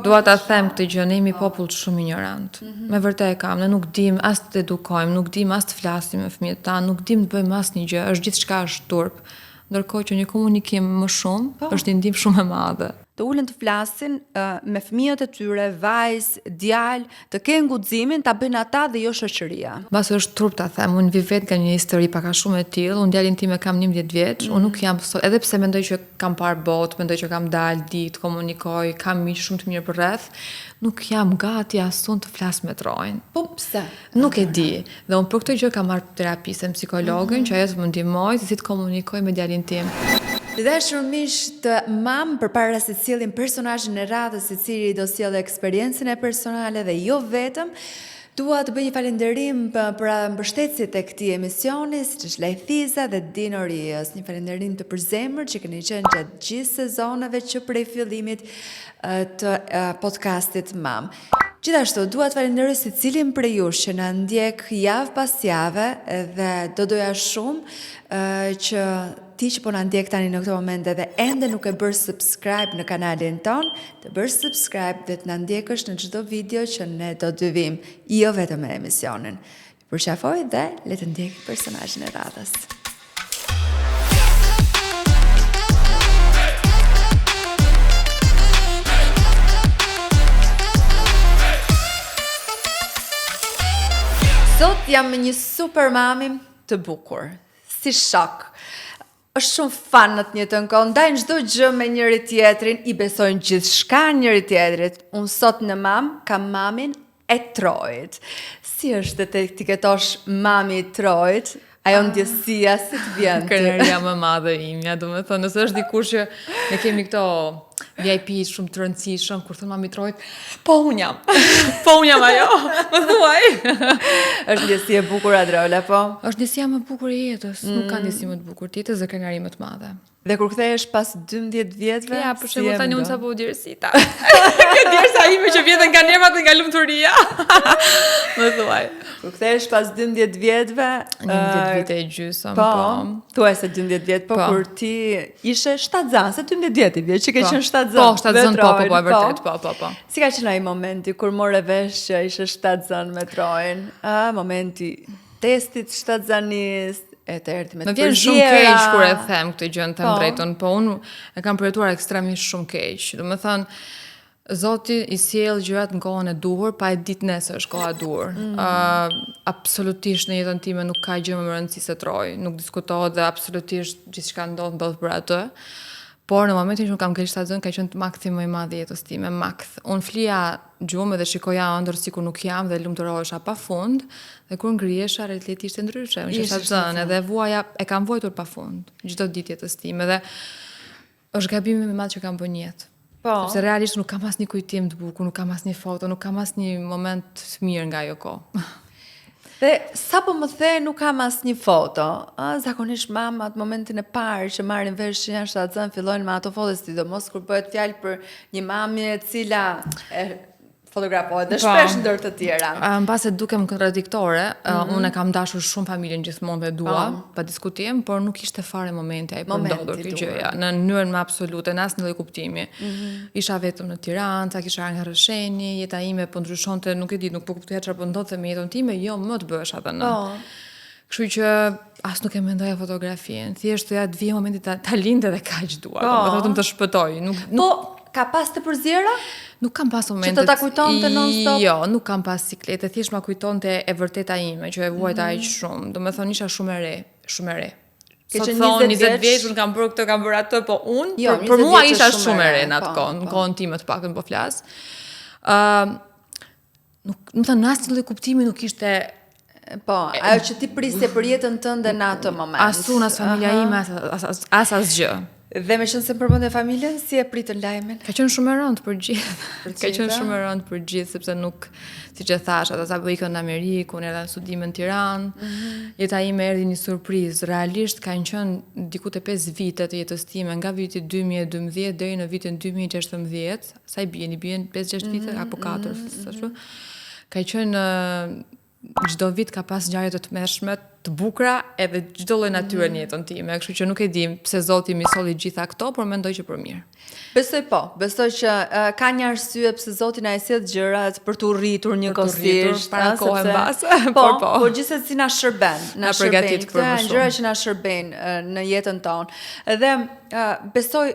Dua ta them këtë gjë, ne jemi popull shumë ignorant. Me vërtet kam, ne nuk dim as të edukojmë, nuk dim as të flasim me fëmijët tanë, nuk dim të bëjmë asnjë gjë, është gjithçka është turp. Ndërkohë që një komunikim më shumë është një ndihmë shumë e madhe. Të ulen të flasin me fëmijët e tyre, vajzë, djalë, të kenë guximin ta bëjnë ata dhe jo shoqëria. Mbas është turp ta them, unë vi vetë nga një histori pak a shumë e tillë, unë djalin tim e kam 11 vjeç, unë nuk jam edhe pse mendoj që kam parë botë, mendoj që kam dalë ditë, komunikoj, kam miq shumë të mirë përreth, nuk jam gati asun të flas me trojnë. Po pse? Nuk e di. Dhe unë për këtë gjë kam marrë terapi se psikologën që ajo të më ndihmoj se si të komunikoj me djalin tim. Dashur miq të mam, përpara se të sjellim personazhin e radhës, i cili do sjellë eksperiencën e personale dhe jo vetëm, dua të bëj një falënderim për mbështetësit e këtij emisioni, siç është Lajthiza dhe Dino Rios. Një falënderim të përzemërt që keni qenë gjatë gjithë sezoneve që prej fillimit të podcastit mam. Gjithashtu, dua të falenderoj secilin prej jush që na ndjek javë pas jave dhe do doja shumë që ti që po na ndjek tani në këtë moment dhe ende nuk e bërë subscribe në kanalin ton, të bërë subscribe dhe të na ndjekësh në çdo video që ne do të vim, jo vetëm me emisionin. Ju përqafoj dhe le të ndjek personazhin e radhës. Sot jam me një super mami të bukur, si shok. Është shumë fan në të njëjtën kohë, ndajnë çdo gjë me njëri tjetrin, i besojnë gjithçka njëri tjetrit. Unë sot në mam kam mamin e Trojt. Si është të etiketosh mami i Trojt? Ajo ndjesia si të vjen ti? Krenaria më madhe imja, do me thënë, nëse është dikush që ne kemi këto VIP shumë të rëndësishëm, kur thënë mami Trojt, po unë jam, po unë jam ajo, më thuaj. Është ndjesia e bukur Adrola, po? Është ndjesia më bukur e jetës, nuk ka ndjesi më të bukur të jetës dhe krenari më të madhe. Dhe kur kthehesh pas 12 vjetëve? Ja, për shembull tani unë sapo djersita. Kjo djersa ime që vjetën nga nervat dhe nga lumturia. Më thuaj. Kur kthehesh pas 12 vjetëve, 11 vite e gjysëm, po. Thuaj se 12 vjet, po kur ti ishe shtatzan, se 12 vjet i vjen, që ke qenë shtatzan. Po, shtatzan po, e vërtet, po. Si ka qenë ai momenti kur more vesh që ishe shtatzan me Trojn? Momenti testit shtatzanisë. Më vjen shumë keq kur e them këtë gjë, them drejtën, po unë e kam përjetuar ekstremisht shumë keq. Do të thënë, Zoti i sjell gjërat në kohën e duhur, pa e ditë nëse është koha e duhur. Absolutisht në jetën time nuk ka gjë më rëndësi se Troj, nuk diskutohet dhe absolutisht gjithçka ndodh për atë. Por në momentin që unë kam keq shtatzën, ka qenë makthi më i madh i jetës time, makth. Unë flija gjumë dhe shikoja ëndër sikur nuk jam dhe lumturohesha pafund, dhe kur ngrihesha realiteti ishte ndryshe. Unë isha shtatzën edhe vuaja e kam vuajtur pafund çdo ditë jetës time dhe është gabimi më i madh që kam bërë në jetë. Po. Sepse realisht nuk kam asnjë kujtim të bukur, nuk kam asnjë foto, nuk kam asnjë moment të mirë nga ajo kohë. Dhe sa po më the nuk kam asnjë foto, zakonisht mama atë momentin e parë që marrin vesh që janë shtatzën fillojnë me ato foto, sidomos kur bëhet fjalë për një mami e cila fotografohet dhe shpesh ndër të tjera. Mbase dukem kontradiktore, unë e kam dashur shumë familjen gjithmonë dhe dua, pa diskutim, por nuk ishte fare momenti ai për ndodhur kjo gjëja, në mënyrën më absolute, në asnjë lloj kuptimi. Isha vetëm në Tiranë, sa kisha nga Rresheni, jeta ime po ndryshonte, nuk e di, nuk po kuptoja çfarë po ndodhte me jetën time, jo më të bëhesh atë në. Kështu që as nuk e mendoja fotografinë, thjesht ja të vijë momenti ta lindë dhe kaq dua, vetëm të shpëtoj. Po ka pas të përzjera? Nuk kam pas momente. Që të ta kujtonte non-stop? Jo, nuk kam pas siklete, thjesht ma kujtonte e vërteta ime, që e vuajta aq shumë. Do me thonë isha shumë e re. Sot thonë 20 vjeç, unë kam bërë këtë, kam bërë atë, po unë, për mua isha shumë e re në atë kohë, në kohën time të paktën po flas. Nuk, më thënë, në asnjë lloj kuptimi nuk ishte. Po, ajo që ti prisje për jetën tënde në atë moment. As unë, as familja ime, as asgjë. Dhe me qënë se përmendë familjen, si e pritën lajmin? Ka qenë shumë e rëndë për gjithë. Sepse nuk, siç e thash, ata sa po ikën në Amerikë, unë erdha në studime në Tiranë. Jeta ime erdhi një surprizë. Realisht kanë qenë diku te 5 vite të jetës time, nga viti 2012 deri në vitin 2016, sa i bien 5-6 vite apo 4, ashtu. Ka qenë çdo vit ka pas ngjarje të tmerrshme, të bukura, edhe çdo lloj natyre në jetën time, kështu që nuk e di pse Zoti më solli gjitha këto, por mendoj që për mirë. Besoj që ka një arsye pse Zoti na e sjell gjërat për të rritur njëkohësisht, para kohën mbas. Po, gjithsesi na shërben, na përgatit për më shumë. Gjëra që na shërbejnë në jetën tonë. Dhe besoj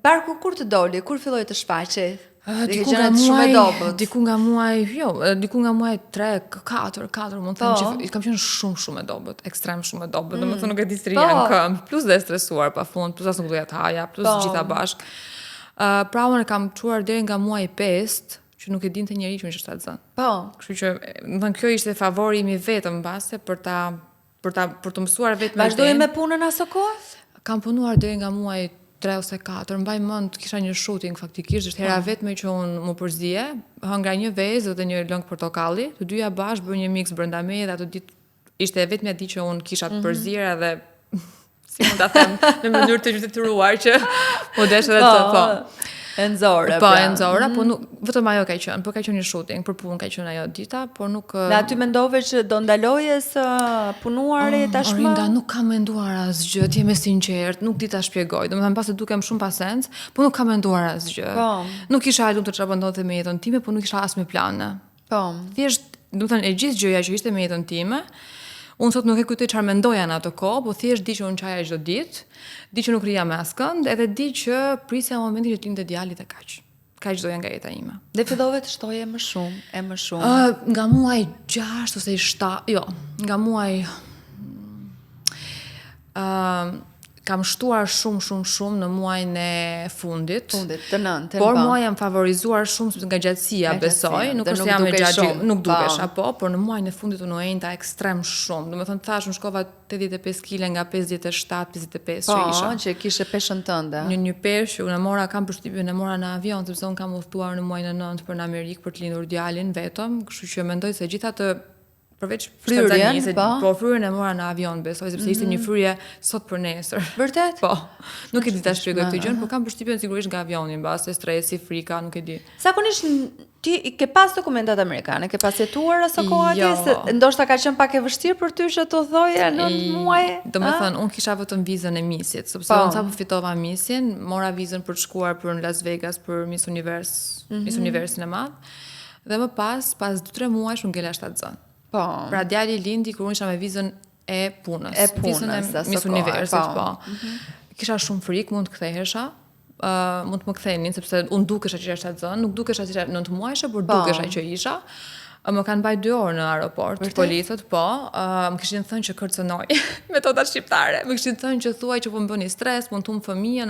barku kur të doli, kur filloi të shfaqej? Diku nga muaj 3-4, mund të them që kam qenë shumë e dobët, ekstrem shumë e dobët, domethënë nuk e di si janë këmbë, plus dhe stresuar pafund, plus as nuk doja të haja, plus gjitha bashk. Pra unë kam çuar deri nga muaji 5, që nuk e dinte njeri që më ishte atë zënë. Po. Kështu që, domethënë kjo ishte favori im i vetëm mbase për të mësuar vetëm. Vazhdoi me punën aso kohë? Kam punuar deri nga muaji 3 ose 4, mbaj mend kisha një shooting faktikisht, është hera vetme që unë më përzije, hëngra një vezë dhe një lëng portokalli, të dyja bashkë bën një mix brenda meje dhe ato ditë ishte vetmja ditë që unë kisha të përzira dhe si mund ta them në mënyrë të qytetëruar që u desh edhe të po. Enzore. Po, enzore, po nuk vetëm ajo ka qenë, po ka qenë një shooting, për punë ka qenë ajo dita, por nuk. Dhe aty mendove që do ndaloje së punuari tashmë? Orinda, nuk kam menduar asgjë, të jem e sinqert, nuk di ta shpjegoj. Domethënë pas se dukem shumë pasens, po nuk kam menduar asgjë. Po. Nuk kisha ardhur të çfarë ndodhte me jetën time, po nuk kisha as me plane. Po. Thjesht, domethënë e gjithë gjëja që ishte me jetën time, unë sot nuk e kujtoj çfarë mendoja në ato kohë, po thjesht di që unë qaja çdo ditë, di që nuk rija me askënd, edhe di që prisja momentin që të lindte djalit e kaq. Kaq doja nga jeta ime. Dhe fillove të shtoje më shumë. Nga muaj 6 ose 7, nga muaj kam shtuar shumë në muajin e fundit. Të nëntën. Por mua jam favorizuar shumë nga gjatësia, besoj, nuk është jam e gjatë, nuk dukesh apo, por në muajin e fundit unë enta ekstrem shumë. Domethënë thash unë shkova 85 kg nga 57-55 që isha. Po, që kishe peshën tënde. Një peshë, unë kam përshtypjen e mora në avion sepse unë kam udhëtuar në muajin e 9 për në Amerikë për të lindur djalin vetëm, kështu që mendoj se gjithatë përveç fryrjen, po fryrjen e mora në avion, besoj, sepse ishte një fryrje sot për nesër. Vërtet? Po. Nuk e di ta shpjegoj këtë gjë, por kam përshtypjen sigurisht nga avioni, mbase stresi, frika, nuk e di. Zakonisht ti ke pas dokumentat amerikane, ke pas jetuar aso kohë atje, se ndoshta ka qenë pak e vështirë për ty që të thoje në muaj. Domethënë, unë kisha vetëm vizën e misit, sepse unë sapo fitova misin, mora vizën për të shkuar për në Las Vegas për Miss Universin e madh. Dhe më pas 2-3 muaj unë ngela shtatzën. Po. Pra djali lindi kur unë isha me vizën e punës. Vizën e Miss Universit, po. Kisha shumë frikë, mund të kthehesha, mund të më kthenin sepse unë dukesha që isha shtatzën, nuk dukesha si 9 muajshe, por dukesha që isha. Më kanë bajt 2 orë në aeroport, policët, po, më kishin thënë që kërcënoj metodat shqiptare, më kishin thënë që thuaj që po më bëni stres, mund të humbë fëmijën,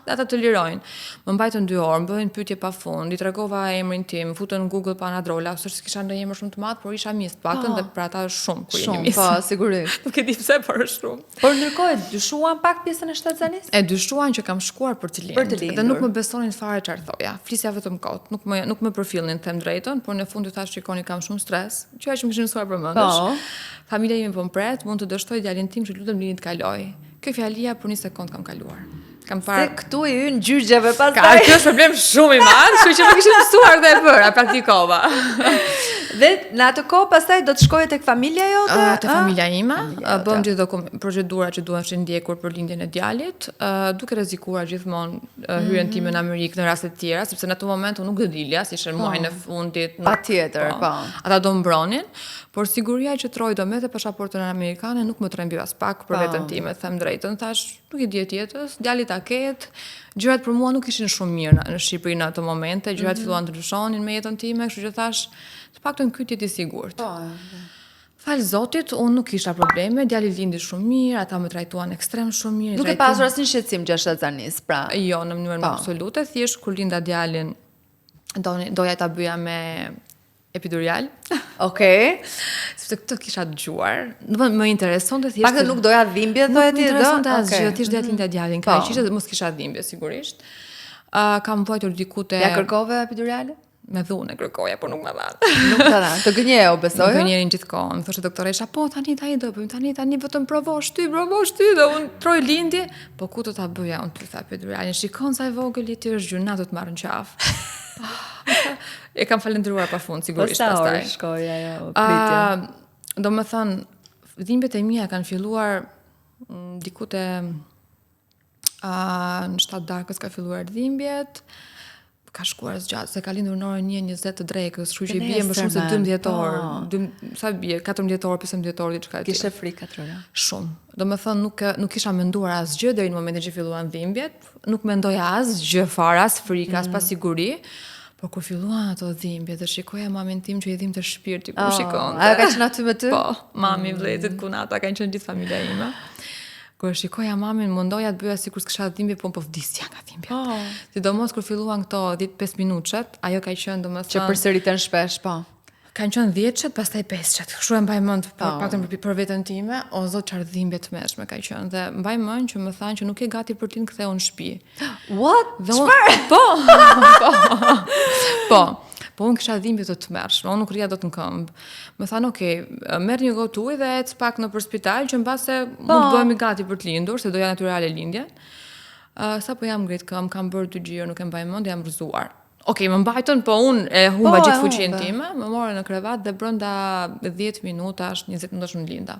dhe ata të lirojnë. Më mbajtën 2 orë, më bëjnë pyetje pafund, i tregova emrin tim, futën në Google pa anadrola, s'është kisha ndonjë emër shumë të madh, por isha mis të paktën dhe për ata shumë kur jeni mis. Po, sigurisht. Nuk e di pse, por është shumë. Por ndërkohë dyshuan pak pjesën e shtatzanisë? E dyshuan që kam shkuar për të lindur. Dhe nuk më besonin fare çfarë thoja. Flisja vetëm kot, nuk më përfillnin, them drejtën, por në fund u thash shikoni kam shumë stres, që që më kishin mësuar përmendesh. Familja ime po më pret, mund të dështoj djalin tim që lutem lini të kaloj. Kjo fjalia për 1 sekond kam kaluar. Se këtu i yn gjyqjeve pastaj. Kjo është problem shumë i madh, kështu që më kishin mësuar dhe e bëra, praktikova. Dhe në atë kohë pastaj do të shkoje tek familja jote? Te familja ime, bëm gjithë procedura që duheshin ndjekur për lindjen e djalit, duke rrezikuar gjithmonë hyrjen time në Amerikë në raste të tjera, sepse në atë moment unë nuk do dilja, si ishte muajin e fundit. Patjetër, po. Ata do mbronin, por siguria që troj do mete pasaportën amerikane nuk më trembi as pak për veten time, them drejtën, thash, nuk e di tjetër, djali ta ket. Gjërat për mua nuk ishin shumë mirë në Shqipëri në ato momente, gjërat filluan të ndryshonin me jetën time, kështu që thash, të paktën ky ti i sigurt. Fal Zotit, unë nuk kisha probleme, djali lindi shumë mirë, ata më trajtuan ekstrem shumë mirë. Nuk e pasur asnjë shqetësim gjatë shtatzanisë, pra. Jo, në mënyrë absolute, thjesht kur linda djalin doja ta bëja me epidurial. Okej. Sepse këtë kisha dëgjuar. Më interesonte thjesht. Pak nuk doja dhimbje thoya ti, do? Më interesonte asgjë, thjesht doja të lindja djalin. Kaq ishte, mos kisha dhimbje sigurisht. Kam vojtur diku te. Ja kërkove epidurale? Me dhunë e kërkoja, por nuk më dha. Nuk ta dha. Të gënjeu, besoj. Më gënjerin gjithkohë. Më thoshte doktoresha, po tani do bëjmë, tani vetëm provosh ty, dhe unë troj lindje, po ku do ta bëja unë ty tha epiduralin. Shikon sa e vogël i ti është gjuna do të marrën qafë. E kam falendruar pafund sigurisht pastaj. Sa orë shkoi ajo pritje? Do më thënë, dhimbjet e mia kanë filluar diku te në 7 darkës ka filluar dhimbjet, ka shkuar zgjatë, se ka lindur në orën 1:20 të drekës, kështu që i bie më shumë se 12 orë. Sa bie? 14 orë, 15 orë diçka e tillë. Kishe frikë 4 orë. Shumë. Do më thënë, nuk kisha menduar asgjë deri në momentin që filluan dhimbjet, nuk mendoja asgjë fare, as frikë, as pasiguri. Por kur filluan ato dhimbje dhe shikoja mamin tim që i dhimbte shpirti kur shikonte. A ka qenë aty me ty? Po, mami, vllezët, kunata, kanë qenë gjithë familja ime. Kur shikoja mamin, mundoja të bëja sikur s'kisha dhimbje, po më vdisja nga dhimbjet. Sidomos kur filluan këto 10-5 minuçet, ajo ka qenë domethënë që përsëriten shpesh, po. Kanë qenë 10-çet, pastaj 5-çet. Kështu e mbaj mend paktën për veten time, o zot çfarë dhimbje të mëshme ka qenë. Dhe mbaj mend që më thanë që nuk e gati për ti të ktheu në shtëpi. What? Çfarë? Po, unë kisha dhimbje të tmerrshme, unë nuk rria dot në këmbë. Më thanë, "Okej, merr një gotë ujë dhe ec pak nëpër spital që mbase mund të bëhemi gati për të lindur, se doja natyrale lindjen." Sa po jam ngrit këmbë, kam bërë 2 gjiro, nuk e mbaj mend, jam rrëzuar. Okej, më mbajtën, po unë e humba gjithë fuqinë time, më morën në krevat dhe brenda 10 minutash, 20 minutash unë linda.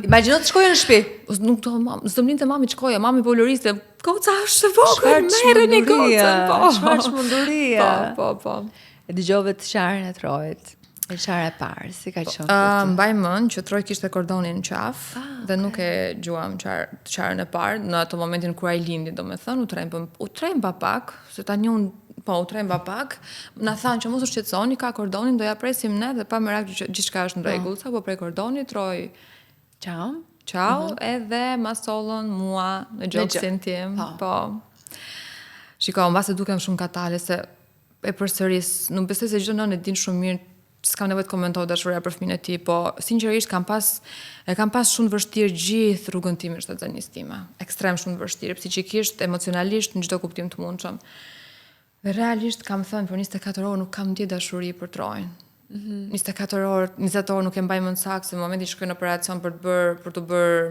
Imagjino të shkojë në shtëpi. Nuk do s'do mlinte mami të shkoja, mami po loriste. Goca është e vogël, merreni gocën, po. Çfarë çmenduria. Po. E dëgjove të qarën e Trojit. E qara e parë, si ka qenë? Mbaj mend që Troj kishte kordonin në qaf dhe nuk e gjuam qarën e parë në ato momentin kur ai lindi, domethënë u tremba pak, se tani unë u tremba pak. Na thanë që mos u shqetësoni, ka kordonin, do ja presim ne dhe pa merak gjithçka është në rregull. Sa po prej kordonit, Troj Ciao, edhe ma sollën mua në gjoksin tim. Po. Shiko, mbase dukem shumë katale se e përsëris, nuk besoj se çdo nënë e din shumë mirë, s'kam nevojë të komentoj dashuria për fëmijën e tij, po sinqerisht kam pas shumë vështirë gjithë rrugën time shtatzanisë time. Ekstrem shumë vështirë, psiqikisht, emocionalisht, në çdo kuptim të mundshëm. Dhe realisht kam thënë për 24 orë nuk kam ndje dashuri për Trojën. 24 orë, 20 orë nuk e mbaj mend saktë, se në momentin që shkoj në operacion për të bërë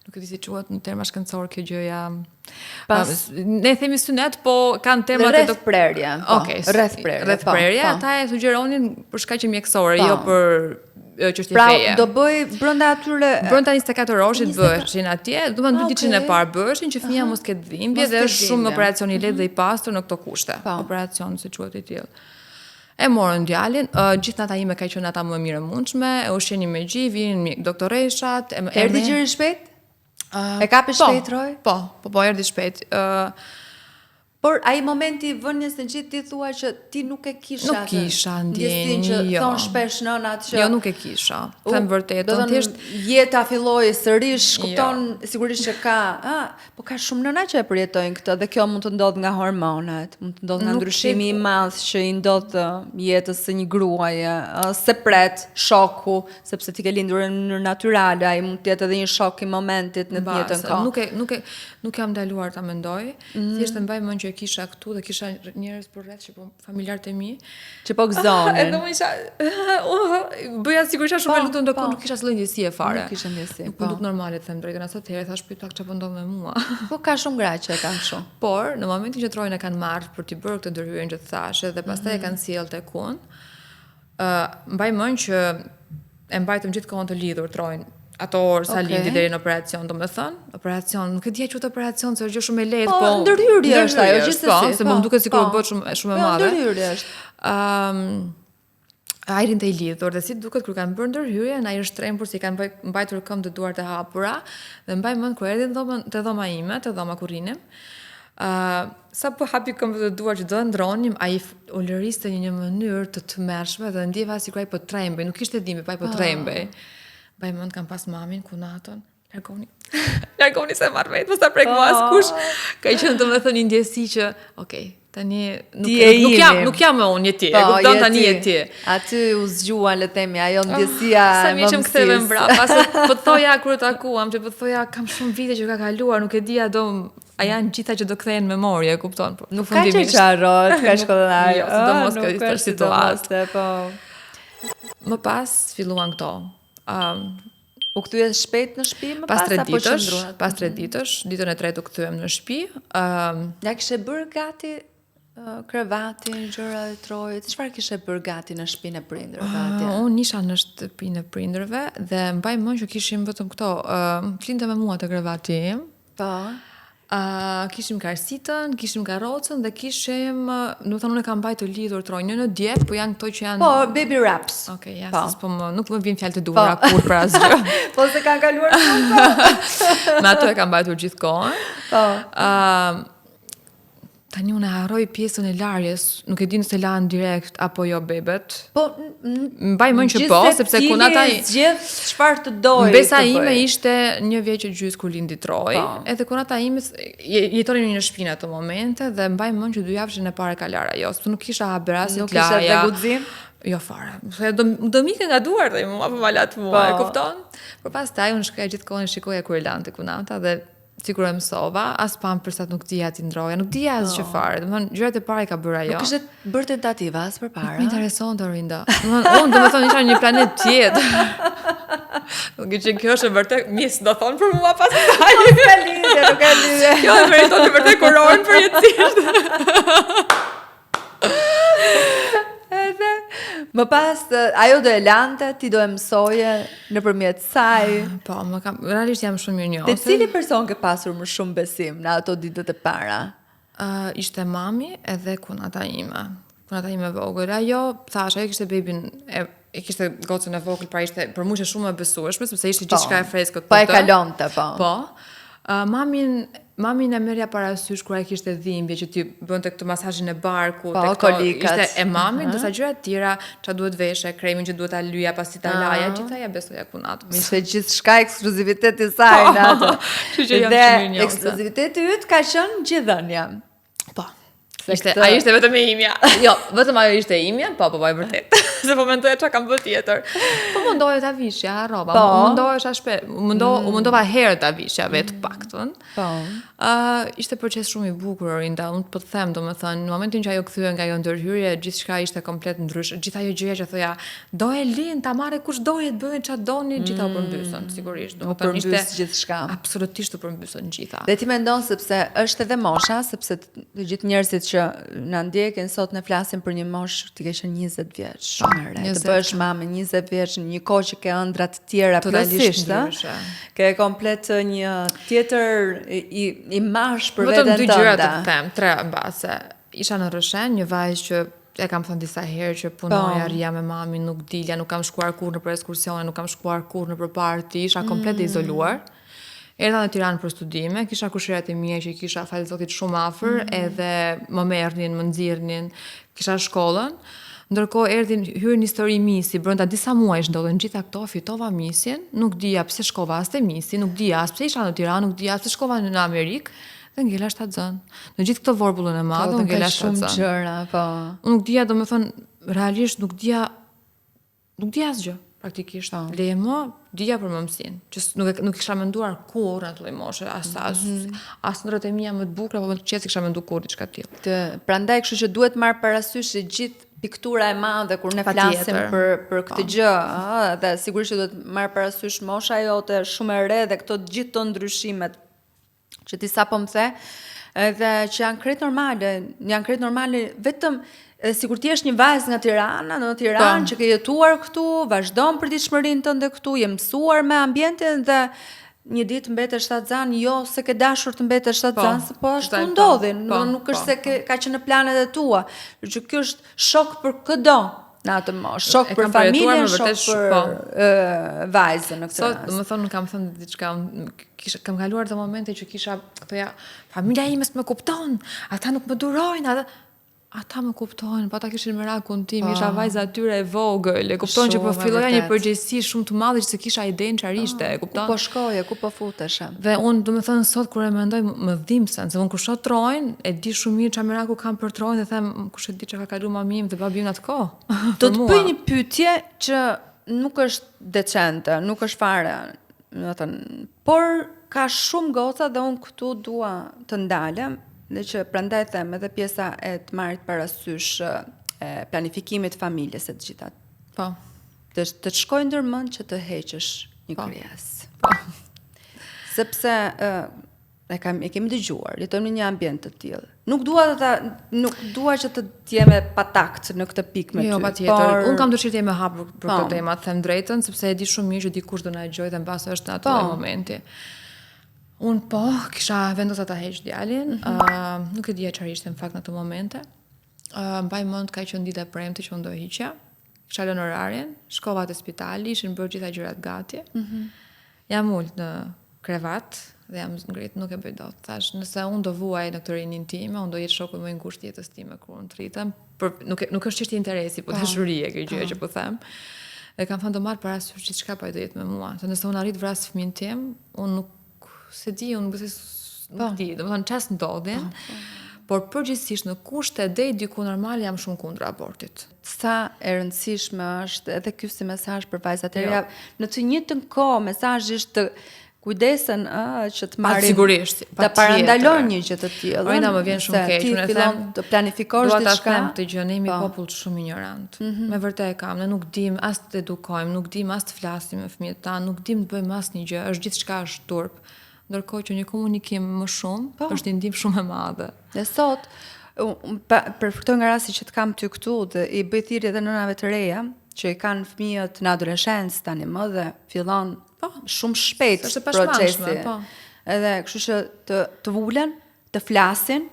nuk e di si quhet në terma shkencor kjo gjëja. Ne themi synet, po kanë termat e rreth prerje. Okej, rreth prerje, ata e sugjeronin për shkaqe mjekësore, jo për çështje feje. Pra, do bëj brenda atyre brenda 24 orësh bëheshin atje, do të thonë 2 ditën e parë bëheshin që fëmia mos ketë dhimbje dhe është shumë operacion i lehtë dhe i pastër në këto kushte. Operacion si quhet i tillë. E morën djalin, gjithë nata ime ka qenë ata më e mirë e mundshme, e ushqenin me gji, vinin doktoreshat, erdhi gjëri shpejt? E kapi shpejt Troj? Po, erdhi shpejt. Por ai momenti vënies në gjithë ti thua që ti nuk e kisha Nuk kisha ndjenjë, që thon shpesh nënat që jo, nuk e kisha. Them vërtetën, thjesht jeta filloi sërish, kupton sigurisht që po ka shumë nëna që e përjetojnë këtë dhe kjo mund të ndodh nga hormonet, mund të ndodh nga ndryshimi i madh që i ndodh jetës së një gruaje, se pret shoku, sepse ti ke lindur në mënyrë natyrale, ai mund të jetë edhe një shok i momentit në të njëjtën kohë. Nuk jam ndaluar ta mendoj, thjesht e mbaj mend që kisha këtu dhe kisha njerëz përreth që po familjarët e mi që po gëzonin. Edhe më isha bëja sigurisht shumë e lutur ndonjëherë nuk kisha asnjë ndjesie fare. Nuk kisha ndjesie. Po duk normale të them drejtën, atëherë thash pyeta çfarë po ndodh me mua. Po ka shumë gra që e kanë kështu. Por në momentin që Trojën e kanë marrë për t'i bërë këtë ndërhyrje që thashë dhe pastaj e kanë sjellë tek unë, mbaj mend që e mbajtëm gjithkohon të lidhur Trojën. Ato orë sa lindi deri në operacion, domethënë, operacion, nuk e di quhet operacion, se është gjë shumë e lehtë, po ndërhyrje është ajo gjithsesi. Se më duket sikur u bë shumë e madhe. Ndërhyrje është. Ajrin të i lidhur, dhe si duket kur kanë bërë ndërhyrje, na i është trembur si kanë mbajtur këmbë të duart e hapura, dhe mbaj mend kur erdhi te dhoma ime, te dhoma ku rinim. Sa po hapi këmbët e duart që do ndronim, ai u lëriste në një mënyrë të tmerrshme dhe ndjeva sikur ai po trembej, nuk kishte dhimbje, po ai po trembej. Mbaj mend kam pas mamin, kunaton, largoni se marr vetë, mos ta prek mua askush. Ka qenë domethënë një ndjesi që, okay, tani nuk jam më unë ti, e kupton tani je ti. Aty u zgjua le themi ajo ndjesia e mëmësisë. Sa më që më ktheve mbrapa, se po thoja kur takuam, që po thoja kam shumë vite që ka kaluar, nuk e di a janë gjitha që do kthehen në memorie, e kupton? Nuk ka që qarrot, ka shkollënar. Jo, sidomos kjo është situatë. Po. Më pas filluan këto. U kthye shpejt në shtëpi më pas apo qëndruat? Pas 3 ditësh, ditën e tretë u kthyem në shtëpi. Ja kishe bërë gati krevatin, gjëra e trojit? Çfarë kishe bërë gati në shtëpinë e prindërve atje? Unë isha në shtëpinë e prindërve dhe mbaj mend që kishim vetëm këto, flinte me mua te krevati im. Po. Kishim karsitën, kishim karrocën dhe kishim, do të thonë unë kam mbajtur lidhur tronjë në djep, po janë këto që janë Po, baby wraps. Okej, ja, Po. nuk më vjen fjalë të duhura kur për asgjë. Po se kanë kaluar shumë. Me ato e kam mbajtur gjithkohën. Po. Tani unë harroj pjesën e larjes, nuk e di nëse lanë direkt apo jo bebet. Po, mbaj mend që po, sepse kur ata zgjedh çfarë të dojë. Mbesa ime ishte 1 vjeç e gjys kur lindi Troj, edhe kur ata ime jetonin në shtëpinë ato momente dhe mbaj mend që 2 javëshin e parë ka lar ajo, sepse nuk kisha haberasi nuk kisha dhe guxim. Jo fare. Se do mike nga duart dhe mua apo malat mua, e kupton? Por pastaj unë shkoja gjithkohën shikoja kur lante kunata dhe sikur e mësova, as pampersat nuk dija ti ndroja, nuk dija asgjë fare. Domethënë gjërat e para i ka bërë ajo. Nuk ishte bërë tentativa as përpara. Më interesonte Orinda. Domethënë isha në një planet tjetër. Nuk që kjo është vërtet mis, do thonë për mua pastaj. Nuk ka lidhje. Kjo e meriton vërtet kurorën për jetësisht. Edhe më pas ajo do e lante, ti do e mësoje nëpërmjet saj. Po, realisht jam shumë mirë njohur. Te cili person ke pasur më shumë besim në ato ditët e para? Ishte mami edhe kunata ime. Kunata ime vogël. Ajo thash, ajo kishte bebin e kishte gocën e vogël, pra ishte për mua shumë e besueshme sepse ishte gjithçka e freskët. Po e kalonte, po. Po. Mamin e merja parasysh kur ai kishte dhimbje që ti bënte këtë masazhin e barkut, ishte e mamin, ndërsa gjërat tjera, ç'a duhet veshe, kremin që duhet ta lyja pasi ta laja, gjithaj ja besoja kunatës. Ishte gjithçka ekskluziviteti i saj në ato. Dhe ekskluziviteti yt ka qenë gjithënia. Po. Ai ishte vetëm e imja. Jo, vetëm ajo ishte e imja, po vërtet. Se po mendoja çka kam bërë tjetër. Po mundoja ta vishja rroba, mundohesha shpesh, mundova herë ta vishja vetë paktën. Po. Ishte proces shumë i bukur Orinda, unë po të them, domethënë, në momentin që ajo kthye nga ajo ndërhyrje, gjithçka ishte komplet ndryshe. Gjithë ajo gjëja që thoja, do e lin, ta marrë kush doje, të bëhen çfarë doni, gjitha u përmbysën, sigurisht. Domethënë ishte gjithçka. Absolutisht u përmbysën gjitha. Dhe ti mendon sepse është edhe mosha, sepse të gjithë njerëzit që na ndjekin sot ne flasin për një moshë ti ke qenë 20 vjeç, shumë e re. Të bësh mamë 20 vjeç në një kohë që ke ëndra të tjera plotësisht, ke komplet një tjetër imazh për veten tënde. Vetëm 2 gjëra të them, 3 mbase. Isha në Rrëshen, një vajzë që e kam thënë disa herë që punoja, rria me mamin, nuk dilja, nuk kam shkuar kurrë nëpër ekskursione, nuk kam shkuar kurrë nëpër parti, isha komplet e izoluar. Erdha në Tiranë për studime, kisha kushëriat e mia që kisha falë Zotit shumë afër, edhe më merrnin, më nxirrnin, kisha shkollën. Ndërkohë hyrën histori misi, brenda disa muajsh ndodhen gjitha këto, fitova misin, nuk dija pse shkova as te misi, nuk dija as pse isha në Tiranë, nuk dija as pse shkova në Amerikë, dhe ngela shtatzën. Në gjithë këto vorbullën e madhe, ngela shtatzën. Shumë gjëra, po. Unë nuk dija, domethënë, realisht nuk dija asgjë. Praktikisht. Leje më, dija për mëmësin, që nuk kisha menduar kur në të lloj moshe, as ndërët e mia më të bukura, apo më të qetë kisha menduar kur diçka tillë. Prandaj kështu që duhet marr parasysh që gjithë piktura e madhe kur ne flasim për këtë gjë, dhe sigurisht që duhet marr parasysh mosha jote shumë e re dhe këto gjithë të ndryshimet që ti sapo më the, edhe që janë krejt normale vetëm sikur ti je një vajzë nga Tirana, në Tiranë që ke jetuar këtu, vazhdon përditshmërinë tënde këtu, je mësuar me ambientin dhe një ditë mbetesh shtatzan, jo se ke dashur të mbetesh shtatzan, po ashtu ndodhin, nuk është se ka qenë në planet e tua, që kjo është shok për çdo në atë moshë, shok për familjen, shok për vajzën në këtë rast. Sot, domethënë, kam thënë diçka, kam kaluar të momente që kisha thoya, familja ime s'më kupton, ata nuk më durojnë, ata më kuptojnë, po ata kishin merakun tim, isha vajza atyre e vogël, e kupton që po filloja një përgjegjësi shumë të madhe që se kisha idenë çfarë ishte, e kupton? Ku po shkoje, ku po futeshe. Dhe unë, domethënë, sot kur e mendoj më dhimbsen, se unë kur shoh Trojën, e di shumë mirë çfarë meraku kam për Trojën dhe them, kush e di çka ka kaluar mami im dhe babi im atë kohë. Do të bëj një pyetje që nuk është decente, nuk është fare, domethënë, por ka shumë goca dhe unë këtu dua të ndalem. Dhe që prandaj them edhe pjesa e të marrit parasysh planifikimit të familjes së të gjitha. Po. Të shkojë ndërmend që të heqësh një krijesë. Po. Sepse e kemi dëgjuar, jetojmë në një ambient të tillë. Nuk dua që të jemi patakt në këtë pikë me ty. Jo, patjetër. Unë kam dëshirë të jem e hapur për këtë temë, të them drejtën, sepse e di shumë mirë që dikush do na dëgjojë dhe mbas është në atë momenti. Unë kisha vendosur ta heq djalin, nuk e dija çfarë ishte në fakt në ato momente. Mbaj mend ka qenë ditë e premte që unë do hiqja. Kisha lënë orarin, shkova te spitali, ishin bërë gjitha gjërat gati. Jam ul në krevat dhe jam ngrit, nuk e bëj dot. Thash, nëse unë do vuaj në këtë rinin time, unë do jetë shoku më i ngushtë jetës time kur unë rritem. Nuk është çështje interesi, po dashurie kjo gjë që po them. Dhe kam thënë do marr parasysh gjithçka po do jetë me mua. Se nëse unë arrit vras fëmin tim, unë nuk se di, unë nuk di, domethënë çfarë ndodhin. Por përgjithsisht në kushte deri diku normal jam shumë kundër abortit. Sa e rëndësishme është edhe ky si mesazh për vajzat e reja. Në të njëjtën kohë mesazhi është të kujdesen që të marrim sigurisht, të parandalojnë një gjë të tillë. Ojna më vjen shumë keq, unë fillon të planifikosh diçka. Dua ta them këtë gjë, ne jemi popull shumë ignorant. Me vërtet e kam, ne nuk dim as të edukojmë, nuk dim as të flasim me fëmijët tanë, nuk dim të bëjmë asnjë gjë, është gjithçka është turp. Ndërkohë që një komunikim më shumë është një ndihmë shumë e madhe. Dhe sot, përfiktoj nga rasti që të kam ty këtu dhe i bëj thirrje edhe nënave të reja që i kanë fëmijët në adoleshencë tani më dhe fillon shumë shpejt procesi. Edhe kështu që të ulen, të flasin,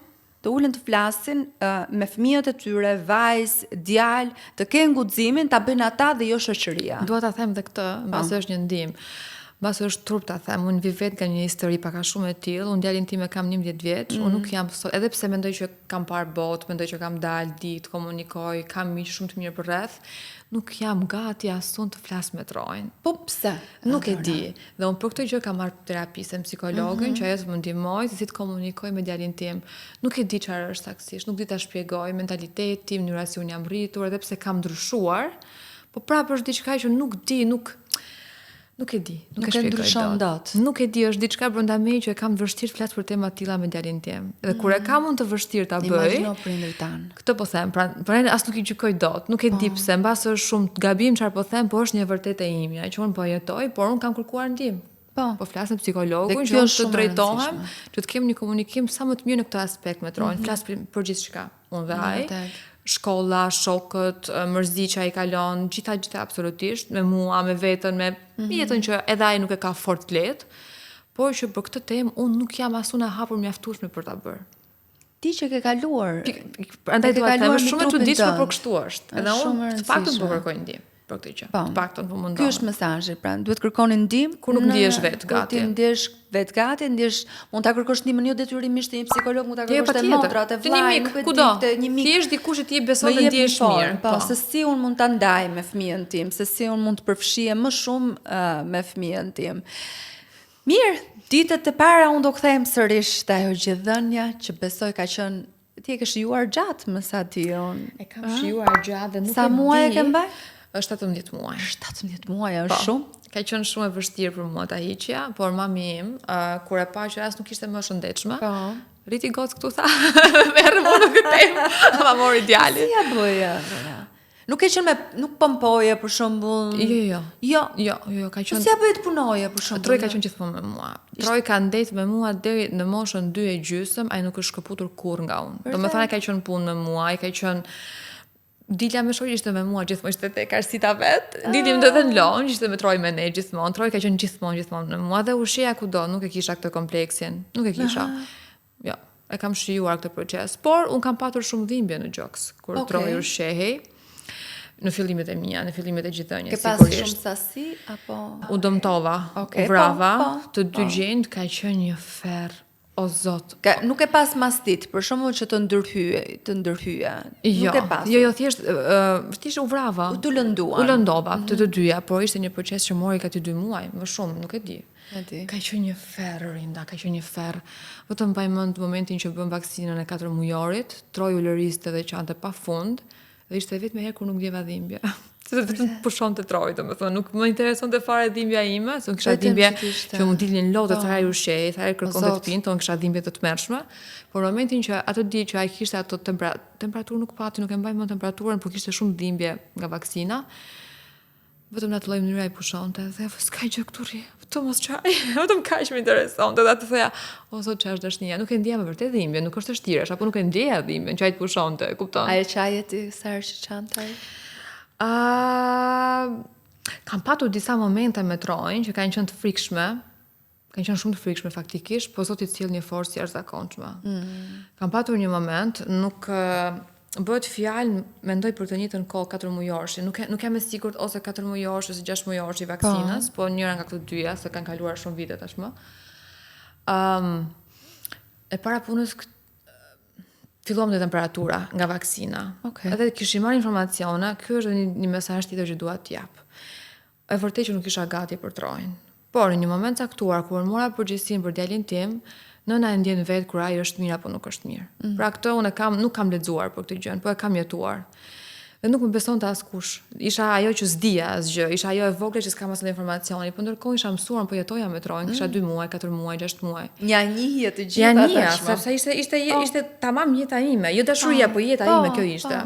me fëmijët e tyre, vajzë, djalë, të kenë guximin ta bëjnë ata dhe jo shoqëria. Dua ta them edhe këtë, mbase është një ndihmë. Mbas është turp ta them, unë vi vetë nga një histori pak a shumë e tillë, unë djalin tim e kam 11 vjeç, unë nuk jam edhe pse mendoj që kam parë botë, mendoj që kam dalë ditë, komunikoj, kam miq shumë të mirë për rreth, nuk jam gati asun të flas me trojnë. Po pse? Nuk e di. Dhe unë për këtë gjë kam marrë terapi me psikologën që ajo të më ndihmoj se si të komunikoj me djalin tim. Nuk e di çfarë është saktësisht, nuk di ta shpjegoj mentalitetin, mënyra si unë jam rritur, edhe pse kam ndryshuar, po prapë është diçka që nuk di, nuk e di, nuk e ndryshon dot. Nuk e di, është diçka brenda meje që e kam vështirë të flas për tema të tilla me djalin tim. Edhe kur e kam unë të vështirë ta bëj. Imagjino prindërit tan. Këtë po them, pra as nuk i gjykoj dot. Nuk e di pse, mbas është shumë gabim çfarë po them, po është një vërtetë e imja që unë po jetoj, por unë kam kërkuar ndihmë. Po flas me psikologun që të drejtohem, që të kemi një komunikim sa më të mirë në këtë aspekt me trojnë, flas për gjithçka. Unë dhe ai. Shkolla, shokët, mërzi që ai kalon, gjitha absolutisht, me mua, me vetën, me jetën që edhe ai nuk e ka fort lehtë, por që për këtë temë unë nuk jam asun e hapur mjaftueshme për ta bërë. Ti që ke kaluar. Prandaj dua të them, është shumë e çuditshme, por kështu është. Edhe unë të paktën po kërkoj ndihmë për këtë gjë. Të paktën po mundoj. Ky është mesazhi, pra duhet kërkoni ndihmë kur nuk ndihesh vetë gati. Ti ndihesh vetë gati, mund ta kërkosh ndihmën jo detyrimisht te një psikolog, mund ta kërkosh te motra, te vllai, nuk e di, te një mik. Thjesht dikush që ti beson dhe ndihesh mirë. Po, se si unë mund ta ndaj me fëmijën tim, se si unë mund të përfshihem më shumë me fëmijën tim. Mirë, ditët e para unë do kthehem sërish te ajo gjithdhënia që besoj ka qenë ti e ke shijuar gjatë, më sa di unë. E kam shijuar gjatë dhe nuk e di. Sa muaj e ke mbaj? Është 17 muaj. 17 muaj është shumë. Ka qenë shumë e vështirë për mua ta hiqja, por mami im, kur e pa që as nuk ishte më shëndetshme, rriti gocë këtu tha, merr më në këtë temë, ma mori djalin. Si ja bëja? Nuk e qenë nuk pompoje për shembull. Jo, ka qenë. Si ja bëhet punoje për shembull? Troj ka qenë gjithmonë me mua. Troj ka ndet me mua deri në moshën 2.5, ai nuk është shkëputur kurrë nga unë. Domethënë ka qenë punë me mua, ai ka qenë dilja me shoqë ishte me mua gjithmonë, ishte tek arsita vet. Dilim të në lonj, ishte me Troj me ne gjithmonë. Troj ka qenë gjithmonë me mua dhe ushqeja kudo, nuk e kisha këtë kompleksin. Nuk e kisha. Jo, e kam shijuar këtë proces, por un kam patur shumë dhimbje në gjoks kur Troj ushqehej. Në fillimet e mia, në fillimet e gjithënjes sigurisht. Ke pas shumë sasi apo u dëmtova, u vrava, të dy gjend ka qenë një ferr. O zot. Nuk e pas mastit, për shembull që të ndërhyja. Nuk e pas. Jo, thjesht u vrava. U lënduan. U lëndova të dyja, por ishte një proces që mori gati 2 muaj, më shumë, nuk e di. Ka qenë një ferr rinda, ka qenë një ferr. Vetëm mbaj mend momentin që bëm vaksinën e 4 mujorit, Troj u lëriste dhe qante pafund, dhe ishte vetëm herë kur nuk ndjeva dhimbje. Se vetëm pushon të Troj, domethënë nuk më intereson të fare dhimbja ime, se unë kisha dhimbje që më dilnin lotë të herë ushqej, të herë kërkon të pinë, unë kisha dhimbje të tmerrshme. Por momentin që atë ditë që ai kishte ato temperaturë nuk pati, nuk e mbaj mend temperaturën, por kishte shumë dhimbje nga vaksina. Vetëm në atë lloj mënyre ai pushonte dhe s'ka gjë këtu rri. Këto mos qaj, vetëm kaq më intereson, dhe atë thoja, o sot çash dashnia, nuk e ndjeja me vërtet dhimbje, nuk është vështirësh, apo nuk e ndjeja dhimbjen, çaj të pushonte, kupton? A e çaje ti sa herë që çantaj? Kam patur disa momente me trojnë që kanë qenë të frikshme, kanë qenë shumë të frikshme faktikisht, po zoti sjell një forcë jashtëzakonshme. Kam patur një moment, nuk bëhet fjalë, mendoj për të njëjtën kohë 4 mujorshi. Nuk jam e sigurt ose 4 mujorshi ose 6 mujorshi vaksinës, po njëra nga këto dyja, se kanë kaluar shumë vite tashmë. E para punës filluam me temperatura nga vaksina. Edhe kishim marrë informacione, ky është një mesazh tjetër që dua t'jap. E vërtet që nuk isha gati për trojnë. Por në një moment caktuar kur mora përgjegjësinë për djalin tim, nëna e ndjen vetë kur ai është mirë apo nuk është mirë. Pra këtë unë nuk kam lexuar për këtë gjë, po e kam jetuar. Dhe nuk më besonte askush. Isha ajo që s'dija asgjë, isha ajo e vogël që s'kam asnjë informacioni, po ndërkohë isha mësuar, po jetoja me trojnë, kisha 2 muaj, 4 muaj, 6 muaj. Ja njihje të gjitha tashmë. Ja njihja, sepse ishte tamam jeta ime, jo dashuria, po jeta ime kjo ishte.